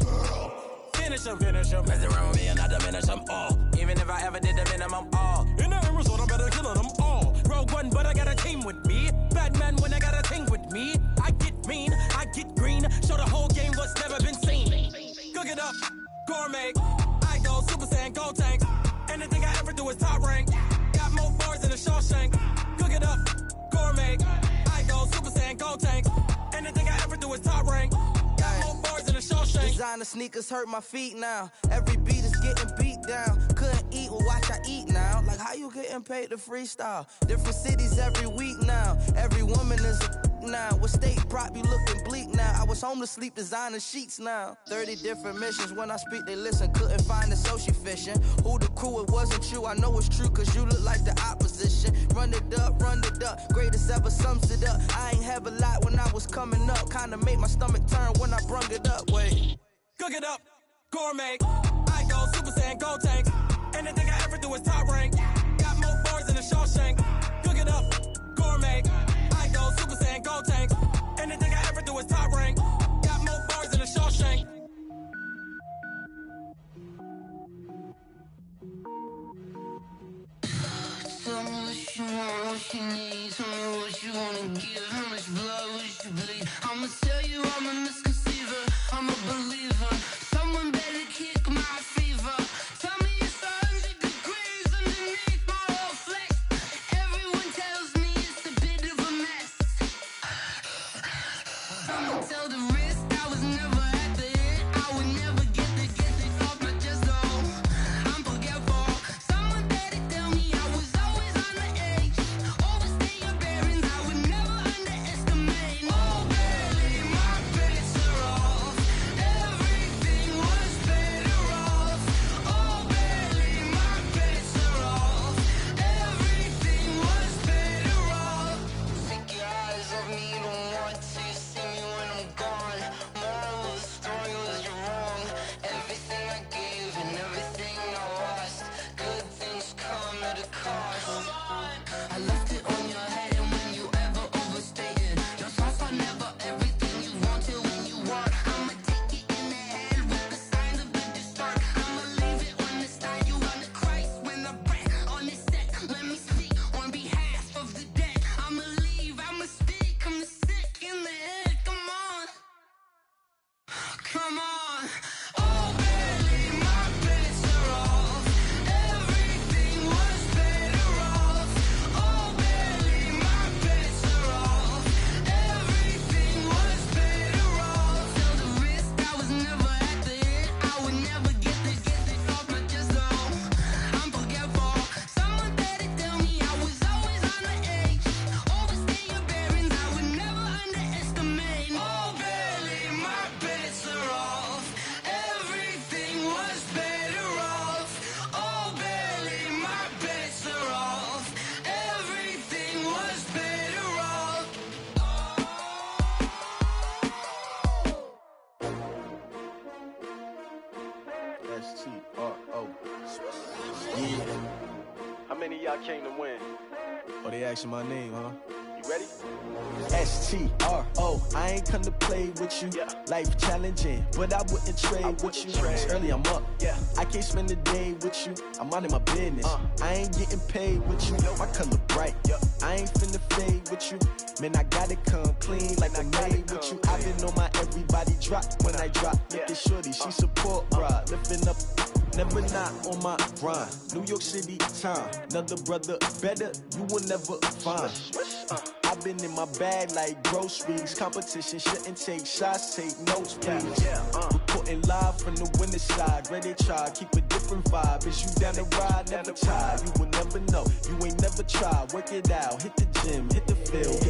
Finish them. Mess around with me and I diminish them all. Even if I ever did the minimum all. In the result, I better kill them all. Rogue One, but I got a team with me. Batman when I got a team with me. I get mean, I get green. Show the whole game what's never been seen. Cook it up, gourmet. I go Super Saiyan, gold tank. Anything I ever do is top rank. Got more bars than a Shawshank. Cook it up, gourmet. I go Super Saiyan, gold tank. Anything I ever do is top rank. Got more bars than a Shawshank. Designer sneakers hurt my feet now. Every beat is getting beat down. Couldn't eat, well watch I eat now. Like how you getting paid to freestyle? Different cities every week now. Every woman is a now. With state prop, you looking bleak now. I was home to sleep, designer sheets now. 30 different missions. When I speak, they listen. Couldn't find it, so she fishing. Who the crew? It wasn't you. I know it's true, cause you look like the opposition. Run it up. Greatest ever sums it up. I ain't have a lot when I was coming up. Kinda made my stomach turn when I brung it up. Wait. Cook it up, gourmet. I go Super Saiyan, gold tank. Anything I ever do is top rank. Got more bars than a Shawshank. Cook it up, gourmet. I go Super Saiyan, gold tank. Anything I ever do is top rank. Got more bars than a Shawshank. Tell me what you want, what you need. Tell me what you wanna give. How much blood would you bleed? I'ma tell you I'm a misconceiver. I'm a believer. Someone better kick my fever. Tell me it's 100 degrees underneath my whole flesh. Everyone tells me it's a bit of a mess. I'ma tell the risk I was never at the end. I would never get it off my chest though. I'm forgetful. Someone better tell me I was always on the edge. Overstay your bearings, I would never underestimate. Oh baby, my bets are off. Everything was better off. Oh baby, my bets are off. Everything was better off. Take your eyes off me, you don't want to see me when I'm gone. Moral of the story was you're wrong. Everything I gave and everything I lost. Good things come at a cost. I left it on your head, and when you ever overstated, your thoughts are never everything you wanted when you want. I'ma take it in the head with the signs of the distort. I'ma leave it on the side. You on the Christ when the breath on the set. Let me speak on behalf of the dead. I'ma leave, I'ma speak. I'm the sick in the head. Come on, come on. Oh baby, my bets are off. Everything was better off. Oh baby, my bets are off. Everything was better off. Tell the risk I was never at the end. I would never get it off my chest though. I'm forgetful. Someone better tell me I was always on the edge. Overstay your bearings, I would never underestimate. Oh baby, my bets are off. Everything was better off. Oh baby, my bets are off. Everything was better off. STRO. Yeah. How many of y'all came to win? Oh, they asking my name, huh? You ready? STRO, I ain't come to play with you. Life challenging, but I wouldn't trade with you. It's early, I'm up. I can't spend the day with you. I'm minding my business. I ain't getting paid with you. My color bright. I ain't finna fade with you. Man, I gotta come clean like I made with you. I've been on my everybody drop when I drop. Look at shorty, she support rod. Lifting up, never not on my grind. New York City time, another brother better, you will never find. I've been in my bag like groceries. Competition shouldn't take shots, take notes, please. Reporting live from the winter side. Ready to try, keep a different vibe. Is you down the ride, never tired. You will never know, you ain't never tried. Work it out, hit the gym, hit the field.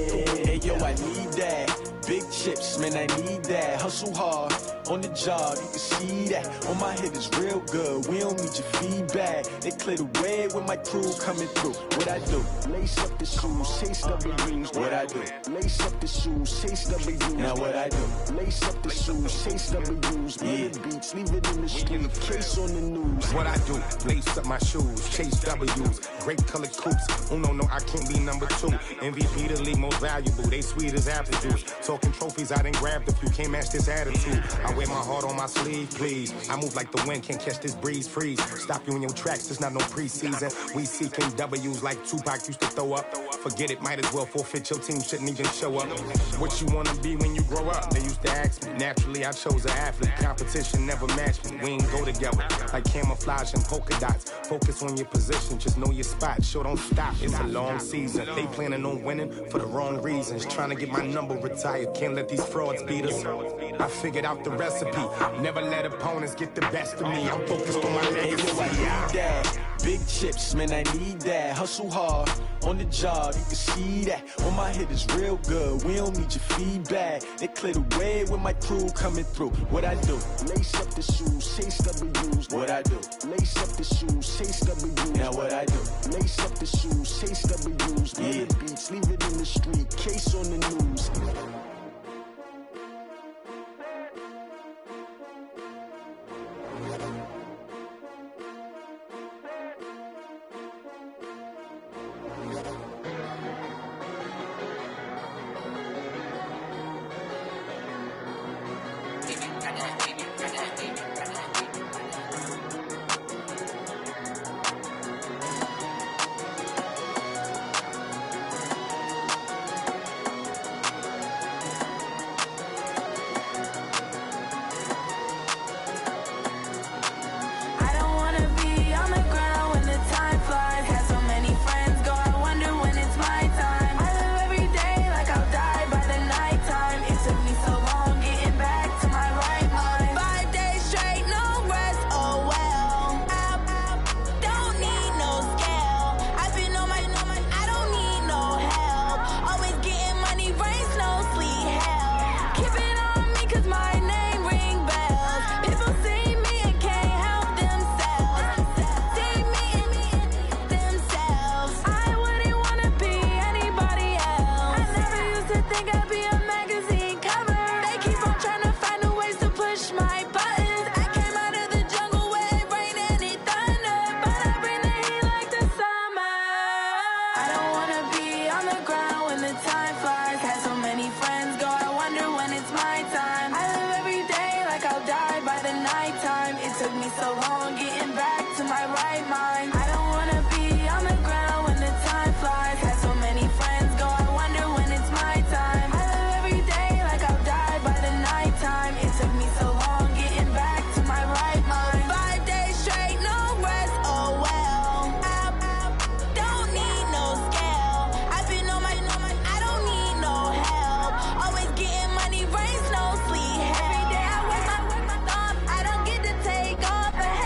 Hey yo, I need that. Big chips, man, I need that. Hustle hard, on the job, you can see that. On my head is real good, we don't need your feedback. They clear the way with my crew coming through. What I do? Lace up the shoes, chase W's. What I do? Lace up the shoes, chase W's. Now what I do? Lace up the shoes, chase W's. Yeah, beats, leave it in the street, case on the news. What I do? Lace up my shoes, chase W's. Grape colored coops. Uno, no, I can't be number 2. MVP the league most valuable. They sweet as apple juice. Talking trophies, I done grabbed a few. Can't match this attitude. I wear my heart on my sleeve, please. I move like the wind, can't catch this breeze, freeze. Stop you in your tracks, there's not no preseason. We seeking W's like Tupac used to throw up. Forget it, might as well forfeit, your team shouldn't even show up. What you wanna be when you grow up? They used to ask me. Naturally, I chose an athlete. Competition never matched me. We ain't go together. Like camouflage and polka dots. Focus on your position, just know your spot. Sure, don't stop, it's a long season. They planning on winning for the wrong reasons. Trying to get my number retired, can't let these frauds beat us. I figured out the recipe. Never let opponents get the best of me. I'm focused on my legacy. I need that. Big chips, man, I need that. Hustle hard, on the job, you can see that. On my head is real good, we don't need your feedback. They clear the way with my crew coming through. What I do? Lace up the shoes, chase W's. What I do? Lace up the shoes, chase W's. Now what I do? Lace up the shoes, chase W's. Yeah, beats, leave it in the street, case on the news.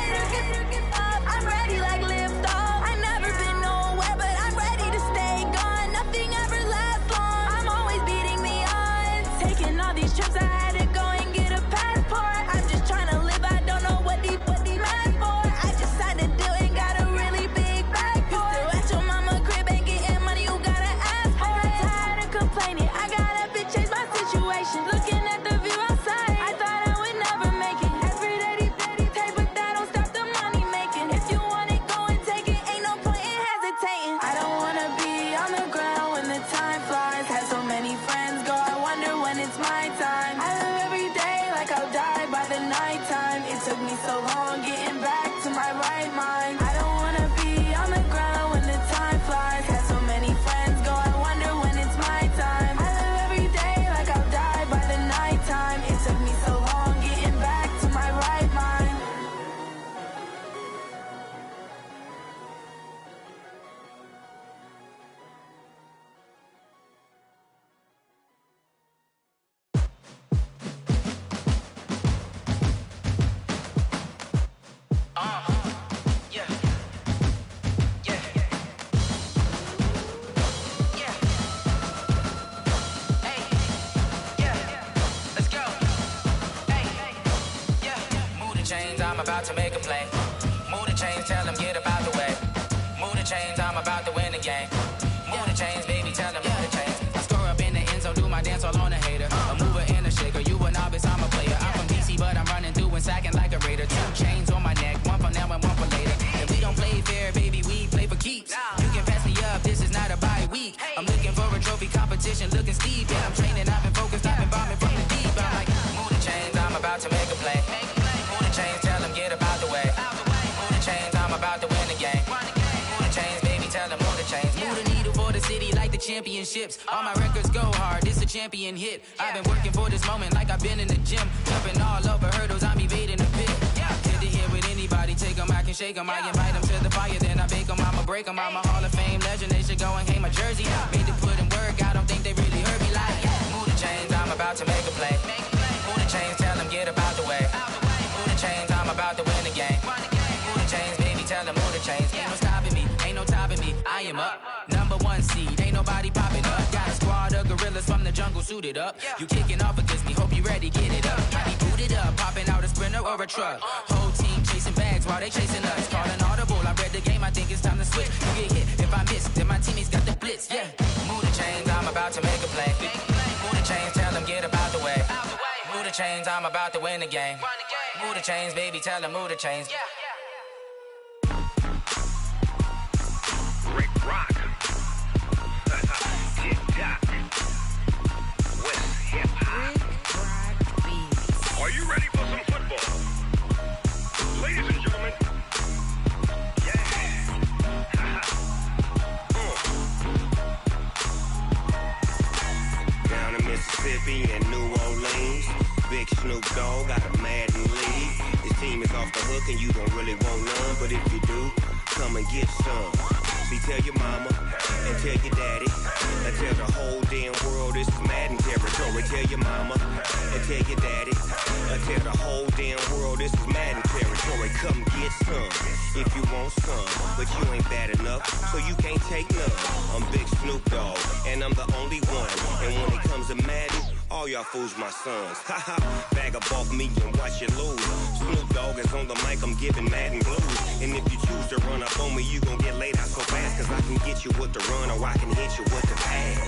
Haters chains, I'm about to make a play. Move the chains, tell them get about the way. Move the chains, I'm about to win the game. Move the chains, baby, tell them move the chains. I score up in the end zone, do my dance all on a hater. A mover and a shaker, you a novice, I'm a player. I'm from DC, but I'm running through and sacking like a raider. 2 chains on my neck, one for now and one for later. If we don't play fair, baby, we play for keeps. You can pass me up, this is not a bye week. I'm looking for a trophy competition, looking steep. Yeah, I'm training, I've been focused, I've been bombing from the deep. I'm like, move the chains, I'm about to make a play. Move the chains, tell them get about the way. Move the chains, I'm about to win the game. Move the chains, baby, tell them move the chains. Move the needle for the city like the championships. All my records go hard, this a champion hit. I've been working for this moment like I've been in the gym. Jumping all over hurdles, I'm evading the pit. Hit to hit with anybody, take them, I can shake them. I invite them to the fire, then I bake them, I'ma break them. I'm a Hall of Fame legend, they should go and hang my jersey. Made to put in work, I don't think they really heard me like. Move the chains, I'm about to make a play. Move the chains, tell them get about the way. Move the chains, I'm about to win the game. Move the chains, baby, tell them move the chains. Ain't no stopping me, ain't no topping me, I am up. Number 1 seed, ain't nobody popping up. Got a squad of gorillas from the jungle suited up. You kicking off against me, hope you ready, get it up. I be booted up, popping out a sprinter or a truck. Whole team chasing bags while they chasing us. Calling audible, I read the game, I think it's time to switch. You get hit, if I miss, then my teammates got the blitz, yeah. Move the chains, I'm about to make a play. Move the chains, tell them get about the way. Move the chains, I'm about to win the game. Move the chains, baby, tell them move the chains. Rick Rock. TikTok. West Hip Hop. Are you ready for some football? Ladies and gentlemen. Down in Mississippi and New Orleans, Big Snoop Dogg got a Madden league. His team is off the hook and you don't really want none, but if you do, come and get some. See, tell your mama and tell your daddy and tell the whole damn world this is Madden territory. Tell your mama and tell your daddy and tell the whole damn world this is Madden territory. Come get some if you want some, but you ain't bad enough, so you can't take none. I'm Big Snoop Dogg and I'm the only one, and when it comes to Madden, all y'all fools my sons. Haha, bag up off me and watch you lose. Snoop Dogg is on the mic, I'm giving Madden blues. And if you choose to run up on me, you gon' get laid out so fast, cause I can get you with the run or I can hit you with the pass.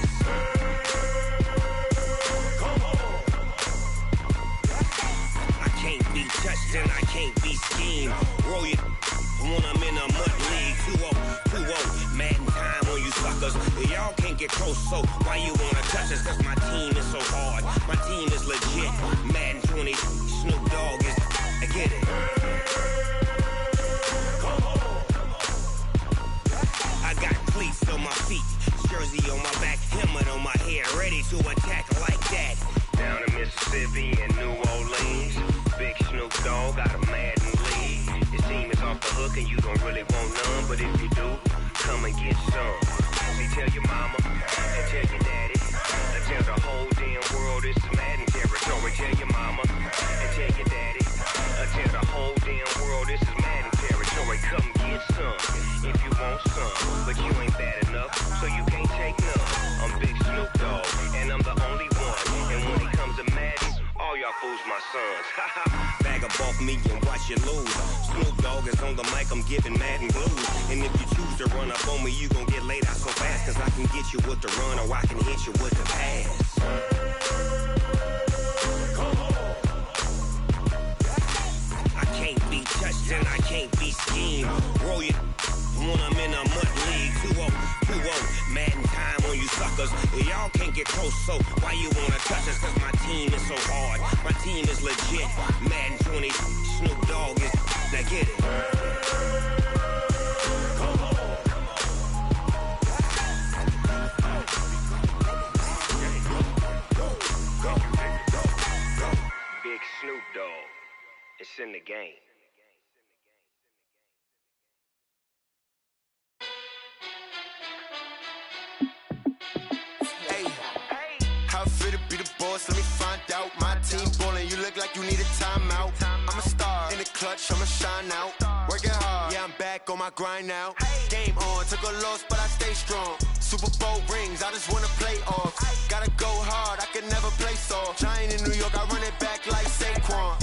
I can't be touched and I can't be schemed. Roll you when I'm in a mud league. 2-0, Madden time on you suckers. Y'all can't get close, so why you wanna touch us? Cause my team is so hard, my team is legit. Madden 20, Snoop Dogg is, I get it. I got cleats on my feet, jersey on my back, helmet on my head, ready to attack like that. Down in Mississippi and New Orleans, Big Snoop Dogg got a Madden league. His team is off the hook and you don't really want none, but if you do, come and get some. See, tell your mama and tell your daddy and tell the whole damn world this is Madden territory. Tell your mama and tell your daddy and tell the whole damn world this is Madden territory. Come get some if you want some, but you ain't bad enough, so you can't take none. I'm Big Snoop Dogg and I'm the only one, and when it comes to Madden, all y'all fools my sons. Bag up off me and watch you lose. Snoop Dogg is on the mic, I'm giving Madden blues. And if you choose to run up on me, you gon' get laid out so fast, cause I can get you with the run or I can hit you with the pass. I can't be touched and I can't be schemed. Roll you when I'm in a mud league. 2-0, Madden time on you suckers. Y'all can't get close, so why you wanna touch us? Cause my team is so hard, my team is legit. Madden 20, Snoop Dogg is, now get it. Big Snoop Dogg, it's in the game. How fit to be the boss? Let me find out. My team ballin', you look like you need a timeout. I'm a star in the clutch, I'ma shine out. Working hard, yeah, I'm back on my grind now. Game on, took a loss, but I stay strong. Super Bowl rings, I just wanna play off. Gotta go hard, I can never play soft. Giant in New York, I run it back like Saquon.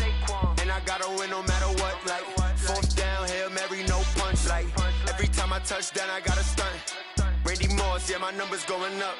and I gotta win no matter what. Like, fourth down, Hail Mary, no punch. Like, every time I touch down, I gotta stunt. Randy Moss, yeah, my numbers going up.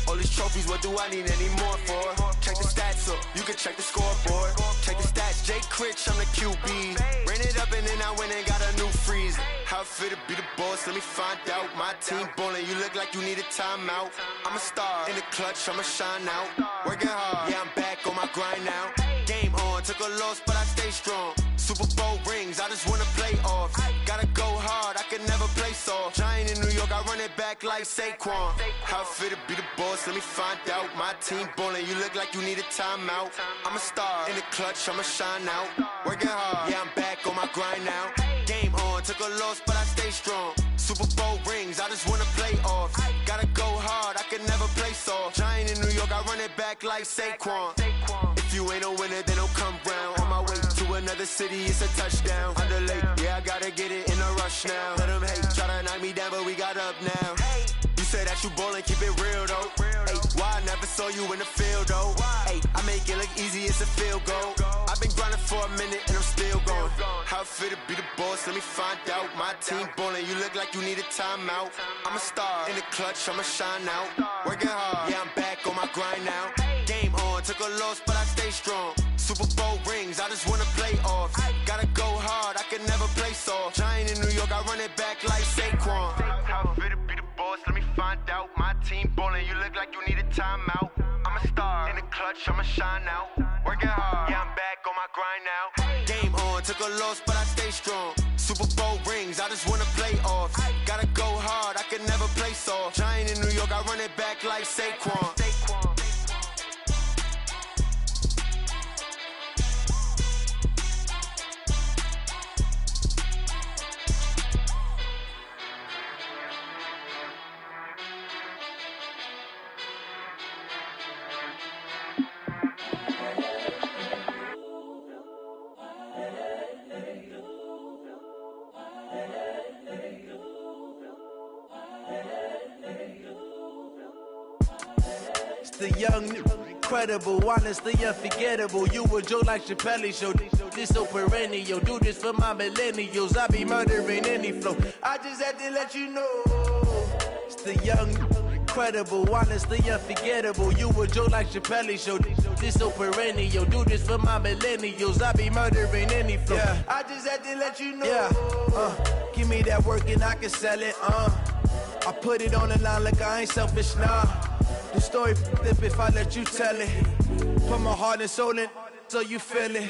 All these trophies, what do I need any more for? Check the stats up, you can check the scoreboard. Check the stats, Jay Critch, I'm the QB. Ran it up and then I went and got a new freeze. How it feel to be the boss, let me find out. My team ballin', you look like you need a timeout. I'm a star, in the clutch, I'ma shine out. Working hard, yeah, I'm back on my grind now. Game on, took a loss, but I stay strong. Super Bowl rings, I just wanna play off. Gotta go hard, I can never play soft. Giant in New York, I run it back like Saquon. How it feel to be the boss, let me find out. My team ballin', you look like you need a timeout. I'm a star, in the clutch, I'ma shine out. Working hard, yeah, I'm back on my grind now. Game on, took a loss, but I stay strong. Super Bowl rings, I just wanna play off. Gotta go hard, I can never play soft. Giant in New York, I run it back like Saquon. If you ain't a winner, then don't come round. On my way to another city, it's a touchdown. Underlay, yeah, I gotta get it in a rush now. Let them hate, try to knock me down, but we got up now. You say that you ballin', keep it real though. Hey, why I never saw you in the field though? Hey, I make it look easy, it's a field goal. I've been grinding for a minute and I'm still going. How it feel to be the boss, let me find out. My team ballin', you look like you need a timeout. I'm a star, in the clutch, I'ma shine out. Working hard, yeah, I'm back on my grind now. Game on, took a loss, but I stay strong. Super Bowl rings, I just wanna play off. Gotta go hard, I can never play soft. Giant in New York, I run it back like Saquon. How it feel to be the boss, let me find out. My team ballin', you look like you need a timeout. I'm a star, in the clutch, I'ma shine out. Working hard, yeah, I'm back on my grind now. Game on, took a loss, but I stay strong. Super Bowl rings, I just wanna play off. Gotta go hard, I can never play soft. Giant in New York, I run it back like Saquon. The young, incredible, honestly unforgettable. You a joke like Chappelle show. This so perennial. Do this for my millennials. I be murdering any flow. I just had to let you know. It's the young, incredible, honestly unforgettable. You a joke like Chappelle show. This so perennial. Do this for my millennials. I be murdering any flow. Yeah. I just had to let you know. Yeah. Give me that work and I can sell it. I put it on the line like I ain't selfish, nah. The story flip if I let you tell it. Put my heart and soul in so you feel it.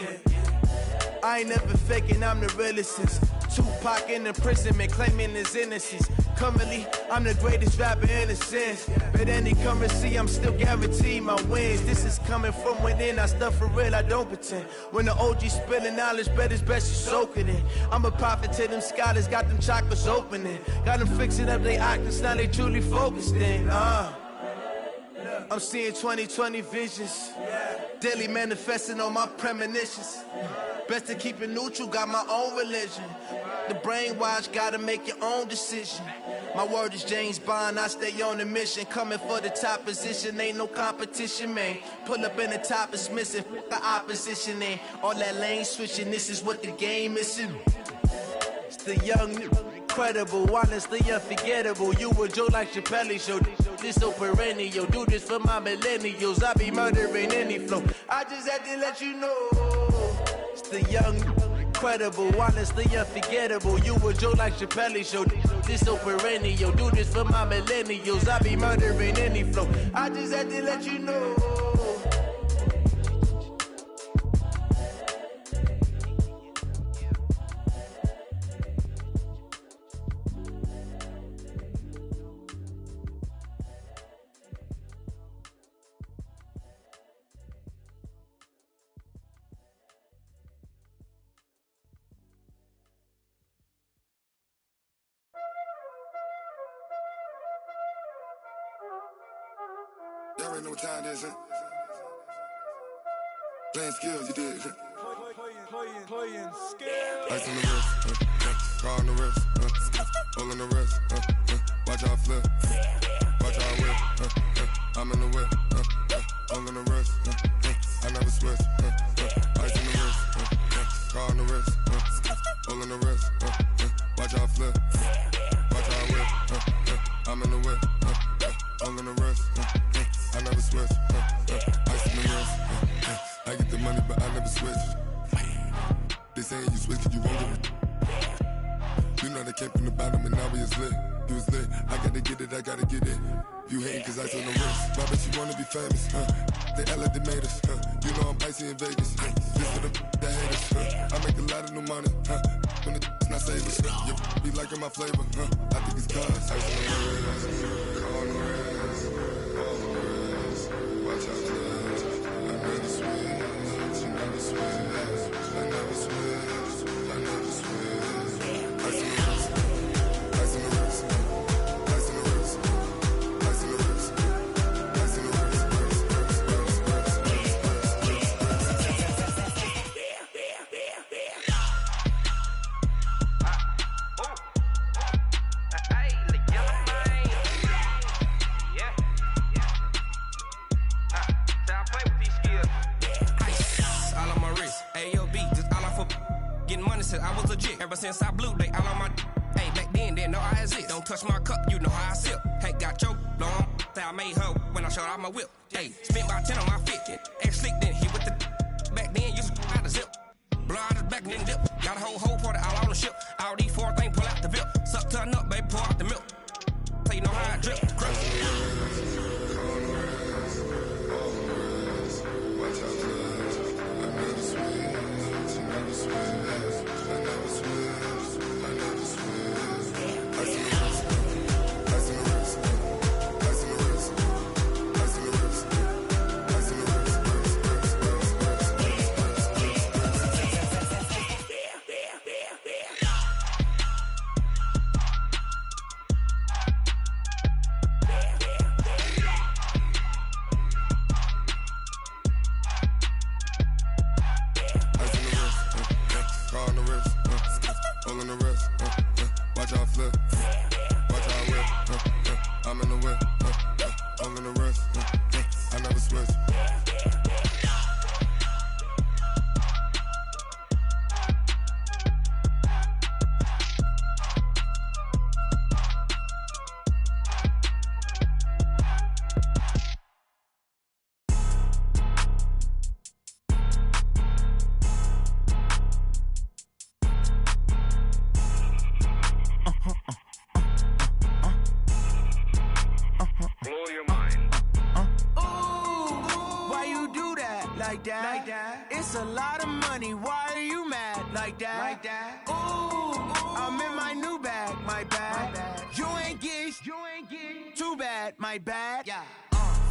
I ain't never faking, I'm the realest since Tupac in imprisonment, claiming his innocence. Currently, I'm the greatest rapper in a sense. But any currency, I'm still guaranteed my wins. This is coming from within, I stuff for real, I don't pretend. When the OG spilling knowledge, bet it's best you soak it in. I'm a prophet to them scholars, got them chakras opening. Got them fixing up they octaves, now they truly focused in. I'm seeing 2020 visions, daily manifesting on my premonitions. Best to keep it neutral, got my own religion. The brainwash, gotta make your own decision. My word is James Bond, I stay on a mission. Coming for the top position, ain't no competition, man. Pull up in the top is missing, the opposition ain't. All that lane switching, this is what the game is. It's the young, incredible, honestly unforgettable. You a joke like Chappelle show. This so perennial. Do this for my millennials. I be murdering any flow. I just had to let you know. It's the young, incredible, honestly unforgettable. You a joke like Chappelle show. This so perennial. Do this for my millennials. I be murdering any flow. I just had to let you know. Y'all already know what time it is, huh? Playing skills, you did, huh? Playing skills. Ice on the wrist, car on the wrist, hole on the wrist, watch out flip, watch out whip, I'm in the whip, hole on the wrist, I never switch, ice on the wrist, car on the wrist, all on the wrist, watch how I flip, watch how I whip, I'm in the whip, all on the wrist, I never switch, ice in the wrist, I get the money but I never switch. They saying you switch 'cause you won't get it. You know they came from the bottom and now we is lit. You was lit, I gotta get it, I gotta get it. You hating 'cause ice on the wrist. Why bet you wanna be famous, They LA they made us, You know I'm icy in Vegas, This for the haters, I make a lot of new money, When it's not savers, You be liking my flavor, I think it's cause ice on the wrist, on the wrist, on the wrist. Watch out, cuz I never switch, you never switch, I never switch, I never switch. Ice on the wrist, ice on the wrist, ice on the wrist, ice on the wrist, ice on the wrist, All on my wrist, AOB, just all off of getting money since I was legit. Ever since I blew, they all on my. Hey, back then, didn't know I exist. Don't touch my cup, you know how I sip. Hey, got your long. Say I made her when I showed out my whip. Hey, spent about 10 on my fit. Ex slick, then hit with the. Back then, used to out the zip. Blow out his back and then dip. Got a whole party all on the ship. All these four things pull out the VIP. Suck to a nut, baby, pour out the milk. So you know how I drip. Crush. Watch how I flip, watch how I whip, I'm in the whip, all in the wrist, I never switch. Like that. It's a lot of money. Why are you mad like that? Ooh, I'm in my new bag, my bad. You ain't get too bad, my bad. Yeah.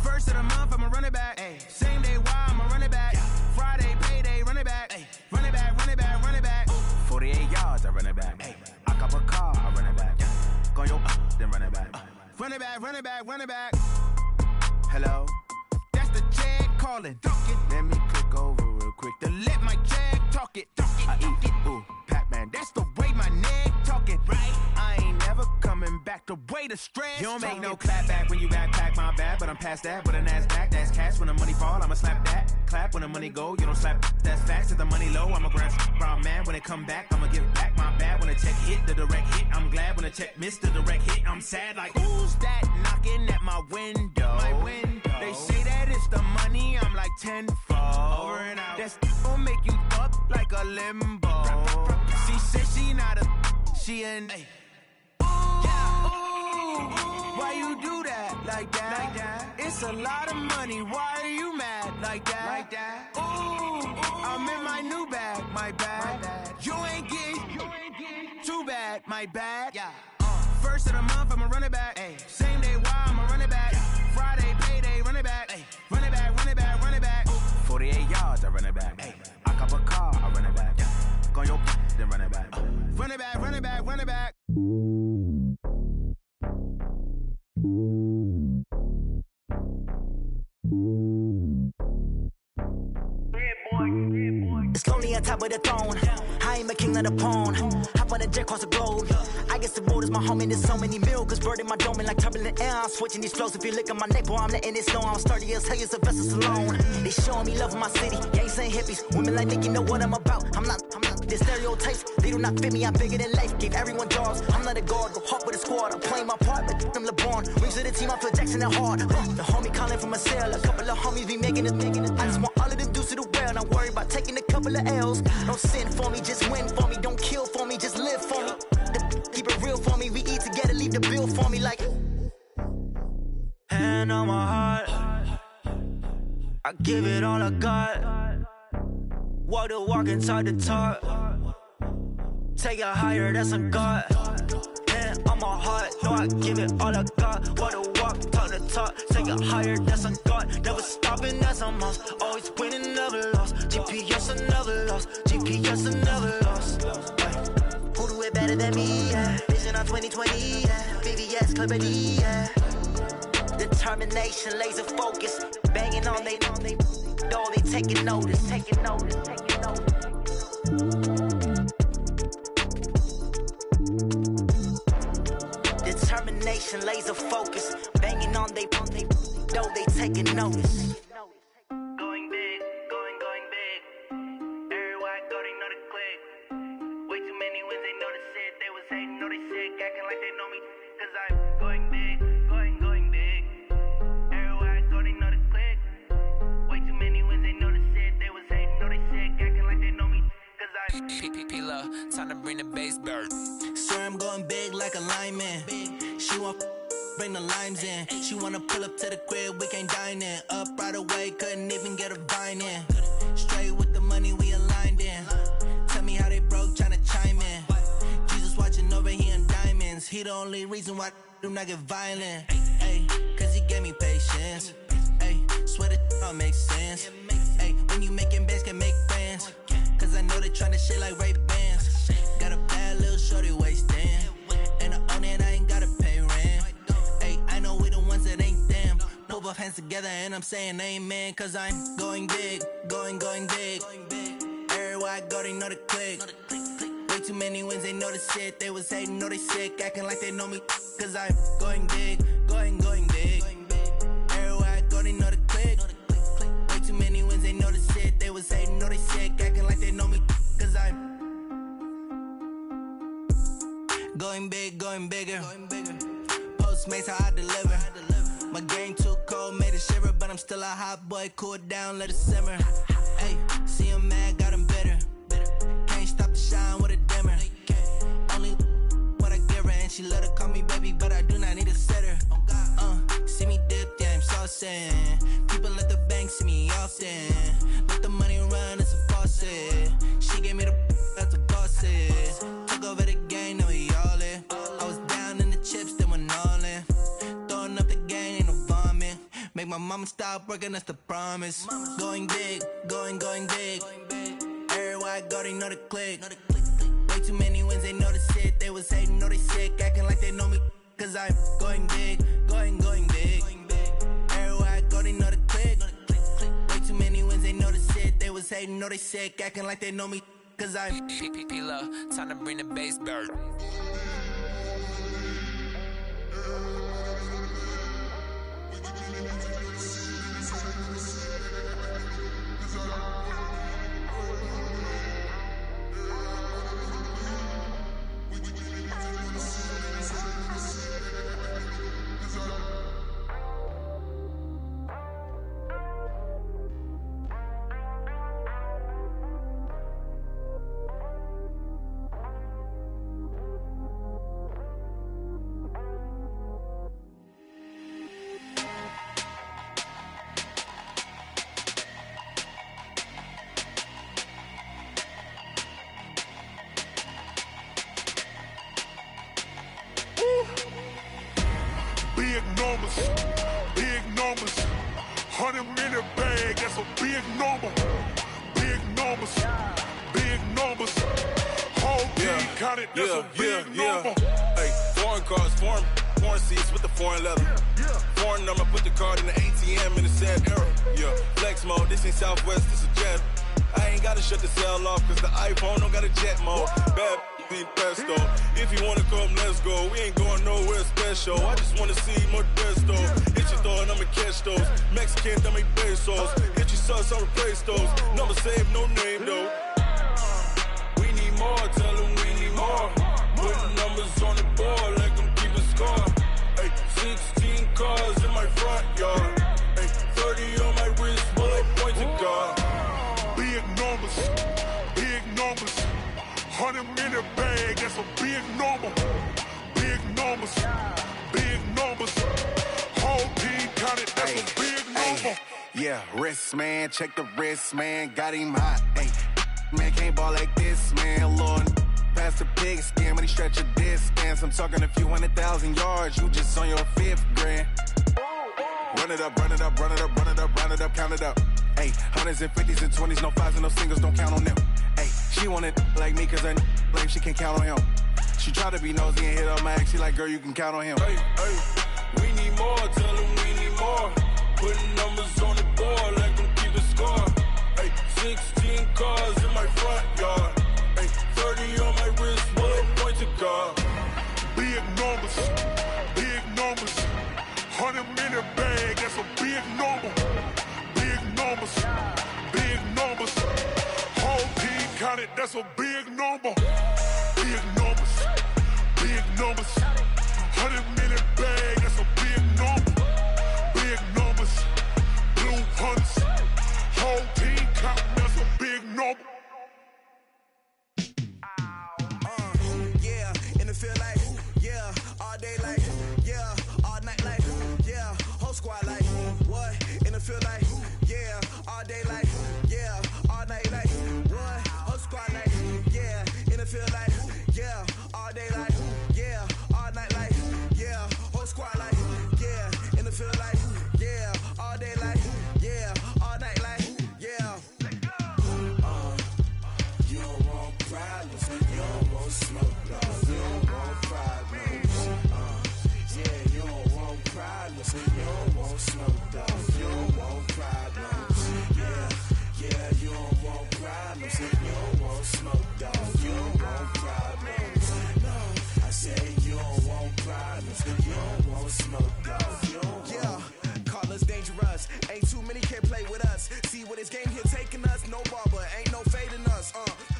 First of the month, I'ma run it back. Ay. Same day, why I'ma run it back. Friday, payday, run it back. Ay. Run it back, run it back, run it back. 48 yards, I run it back. Ay. I cop a car, I run it back. Go your then run it back. Run it back, run it back, run it back. Hello? That's the jag calling. Let me click over real quick to let my jag talk it. I eat it. Ooh, Pac-Man, that's the way my neck talking. Right? I ain't never coming back the way the stress. You don't make no clap back when you backpack, my bad. But I'm past that with a NASDAQ. That's cash when the money fall, I'ma slap that. Clap when the money go, you don't slap. That's facts. If the money low, I'ma grab brown man. When it come back, I'ma give back my bad. When the check hit, the direct hit. I'm glad when the check missed the direct hit. I'm sad like, who's that knocking at my window? My window. They say that it's the money, I'm like tenfold. Over and out. That's gon' make you up like a limbo. She said she not a, she an. Ay. Ooh, why you do that like that? It's a lot of money, why are you mad like that? Ooh, I'm in my new bag, my bad. You ain't get too bad, my bad. Yeah. First of the month, I'ma run it back. Ay. Same day, why I'ma run it back. Friday, payday, run it back. Ay. Run it back, run it back, run it back. 48 yards, I run it back. Ay. I cop a car, I run it back. Go your then run it back. Run it back, run it back, run it back. It's lonely on top of the throne. I ain't a king of the pawn. Hop on a jet across the globe. I guess the world is my home and there's so many milk. Bird in my dome and like turbulent air. I'm switching these flows. If you look at my neck, boy, I'm letting it snow. I'm sturdy as hell, as a vessel alone. They showing me love in my city. Gangs ain't hippies. Women like Nicky know what I'm about. I'm not The stereotypes, they do not fit me, I'm bigger than life. Gave everyone jobs, I'm not a guard, go hop with a squad. I'm playing my part, but I'm LeBron. Rings to the team, I feel Jackson and hard. The homie calling from a cell, a couple of homies be making it. I just want all of them dudes to the well, not worry about taking a couple of L's. Don't sin for me, just win for me. Don't kill for me, just live for me. Keep it real for me, we eat together, leave the bill for me like. Hand on my heart, I give it all I got. Walk the walk and talk the talk. Take it higher, that's a God. Hand on my heart, no, I give it all I got. Walk the walk, talk the talk. Take it higher, that's a God. Never stopping, that's a must. Always winning, never lost. GPS, I never lost. GPS, I never lost. Who do it better than me? Yeah. Vision on 2020, yeah. VVS, Clarity, yeah. Determination, laser focus, banging on they door, they taking notice. Determination, laser focus, banging on they door, they taking notice. Going big, going big. Everywhere I go, they know the click. Way too many wins, they know the shit. They was hating, know they sick, acting like they know me. Cause I'm going big, going big. Everywhere I go, they know the click. Way too many wins, they know the shit. They was hating, know they sick, acting like they know me. Cause I'm P-Love, time to bring the bass bird. Swear I'm going big like a lineman. She want bring the limes in. She wanna pull up to the crib, we can't dine in. Up right away, couldn't even get a vine in. Straight with the money we aligned in. Tell me how they broke, tryna chime in. Jesus watching over here in diamonds. He the only reason why I do not get violent. Ay, cause he gave me patience. Ay, swear that all makes sense. Ay, when you making bands, can make friends. Cause I know they tryna shit like Ray-Bans. Got a bad little shorty wasting. And I own it, I ain't gotta pay rent. Ay, I know we the ones that ain't them. Move our hands together and I'm saying amen. Cause I'm going big, going big. Everywhere I go, they know the click. Way too many wins, they know the shit. They was hating, know they sick, acting like they know me. Cause I'm going big, going big. Everywhere I go, they know the click. Way too many wins, they know the shit. They was hating, know they sick, acting like they know me. Cause I'm going big, going bigger. Postmates, how I deliver. My game too cold, made it shiver. But I'm still a hot boy, cool it down, let it simmer. Hey, see him mad, got him bitter. Can't stop the shine with a dimmer. Only what I give her, and she let her call me baby, but I do not need a sitter. See me dip, yeah, I'm saucing. People at the bank see me often. Let the money run, it's a faucet. She gave me the that's a boss is. Took over the game, now we all in. I was down in the chips, then went all in. Throwing up the game, ain't no vomit. Make my mama stop working, that's the promise. Going big, going big. Everywhere I go, they know the click. Way too many wins, they know the shit. They was hating, know they sick, acting like they know me. Cause I'm going big, going big. Everywhere I go, they know the click. Way too many wins, they know the shit. They was hating, know they sick, acting like they know me. Cause I'm P-Love, time to bring the bass bird. Big numbers, 100 minute bag, that's a big number. Big numbers, whole team counted, that's a big number. Hey, foreign cars, foreign seats with the foreign leather. Foreign number, put the card in the ATM in the sad era. Yeah, flex mode, this ain't Southwest, this is Jet. I ain't gotta shut the cell off, cause the iPhone don't got a jet mode. Bad be pesto. If you wanna come, let's go. We ain't going nowhere special. I just wanna see more desto. Hit your throw and I'ma catch those. Mexican, dame pesos. Hit your sauce, I'll replace those. Number saved, no name though. We need more, tell them we need more. Putting numbers on the board, let them keep a score. Ay, 16 cars in my front yard. Ay, 30 on my wrist, bullet point to God. Big numbers, big numbers. 100-minute bag, that's a big number. Big numbers, big numbers. Whole team counted, that's a big number. Yeah, wrist man, check the wrist man, got him hot. Ay, man can't ball like this, man. Lord, past the pig skin when he stretch a distance. I'm talking a few 100,000 yards, you just on your 5th grand. Run it up, run it up, run it up, run it up, run it up, count it up. Ay, hundreds and 50s and 20s, no 5s and no singles, don't count on them. Ay, she wanted like me cause her like she can count on him. She tried to be nosy and hit on my ex, she like, girl, you can count on him. Hey, we need more, tell them we need more. Putting numbers on the board, let them keep a score. Ay, 16 cars in my front yard. Ay, 30 on my wrist, bullet point to God. Big numbers, big numbers. 100-minute bag, that's a big number. Big numbers, big numbers. Whole team counted, that's a big number. Big numbers, big numbers. 100-minute bag, that's a big number. Big numbers, blue hunts. Whole team counting, that's a big number. Yeah, and it feel like, yeah, all day like, yeah, all night like, yeah, whole squad like, what? And it feel like, yeah, all day like, yeah, all night like, what? Whole squad like, yeah, and it feel like, yeah, all day like, yeah, all night like, yeah, whole squad like, yeah, and it feel like, yeah, all day like, yeah, all night like, yeah. You don't want problems, you don't want smoke, dog. You don't want problems. Yeah, you don't want problems, you don't want smoke, dog. You don't want problems. Yeah, you don't want problems, you don't want smoke, dog. You don't want problems. No, I say you don't want problems, you don't want smoke, dog. You don't want. Call us dangerous. Ain't too many can play with us. See where this game here taking us. No barber, ain't no fading us.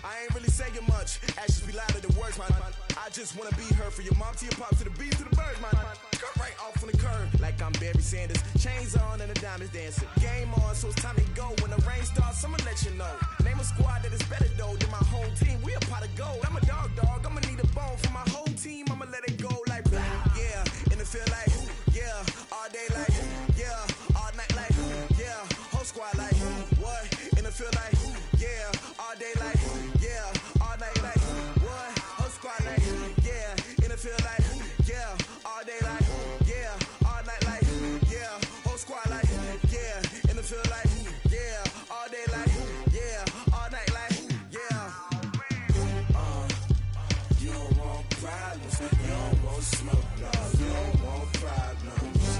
I ain't really saying much. Actions be louder than words, man. I just wanna be heard for your mom to your pop to the beat to the birds, man. Cut right off on the curb like I'm Barry Sanders. Chains on and the diamonds dancing. Game on, so it's time to go. When the rain starts, I'ma let you know. Name a squad that is better though than my whole team. We a pot of gold. I'm a dog. I'ma need a bone for my whole team. I'ma let it go like yeah, and it feel like yeah, all day like yeah, all night like yeah, whole squad like what? And it feel like yeah, all day like yeah, all night like what? Whole squad like yeah, and it feel like yeah, all day like yeah, all night like yeah, whole squad like yeah, and it feel like yeah, all day like yeah, all night like yeah. You don't want problems, you don't want smoke, no. You don't want problems.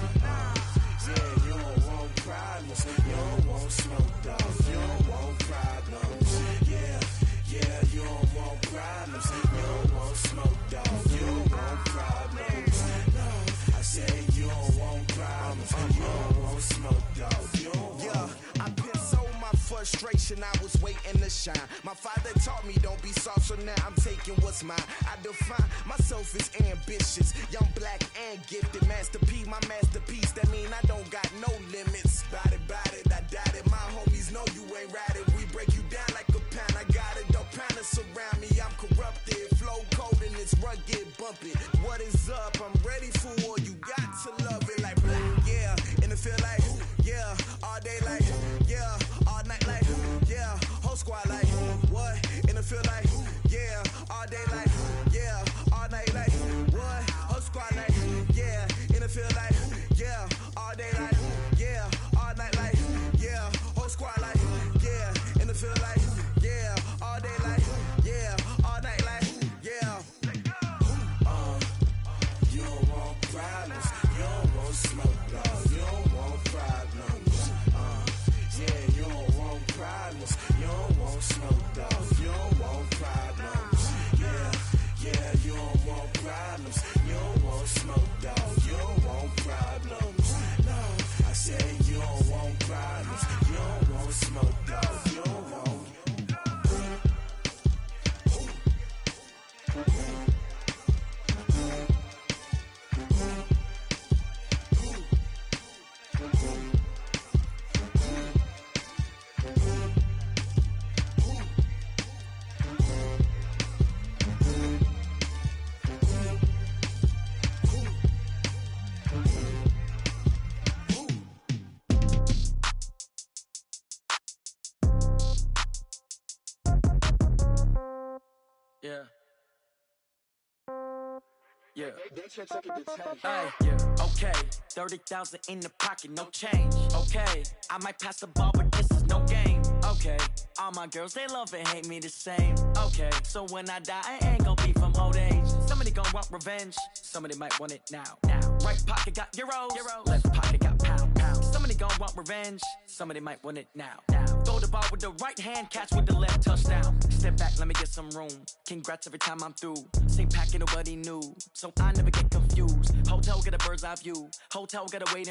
Yeah, you don't want problems, you don't want smoke, dog. You don't want problems. Yeah, you don't want problems, you don't want smoke, dog. You don't want problems. No, I say you don't want problems, you don't want smoke, dog. You don't want. I've been so my frustration, I was waiting to shine. My father taught me don't be soft, so now I'm taking what's mine. I define myself as ambitious, young, black, and gifted. Master P, my masterpiece. That mean I don't got no limits. Bout it, I doubt it. My homies know you ain't ratted. We break you down like a pound. I got it, don't pound us around me. I'm corrupted, flow cold and it's rugged, bumpy. What is up? I'm ready for war. You got to love it like black, yeah. And it feel like yeah, all day like yeah, all night like yeah, whole squad like what? And it feel like yeah, all day like yeah, all night like what? Whole squad like yeah, and it feel like yeah, all day like yeah, all night like yeah, whole squad like yeah, and it feel like yeah, all day like yeah, all night like yeah. You don't want problems, you don't want smoke, no. You don't want problems. Yeah. Hey, yeah. Okay. 30,000 in the pocket, no change. Okay. I might pass the ball, but this is no game. Okay. All my girls, they love and hate me the same. Okay. So when I die, I ain't gonna be from old age. Somebody gonna want revenge. Somebody might want it now. Right pocket got euros. Left pocket got pound. Somebody gonna want revenge. Somebody might want it now. Throw the ball with the right hand, catch with the left, touchdown. Step back, let me get some room. Congrats every time I'm through. Same packet, nobody knew. So I never get confused. Hotel get a bird's eye view. Hotel get a wait.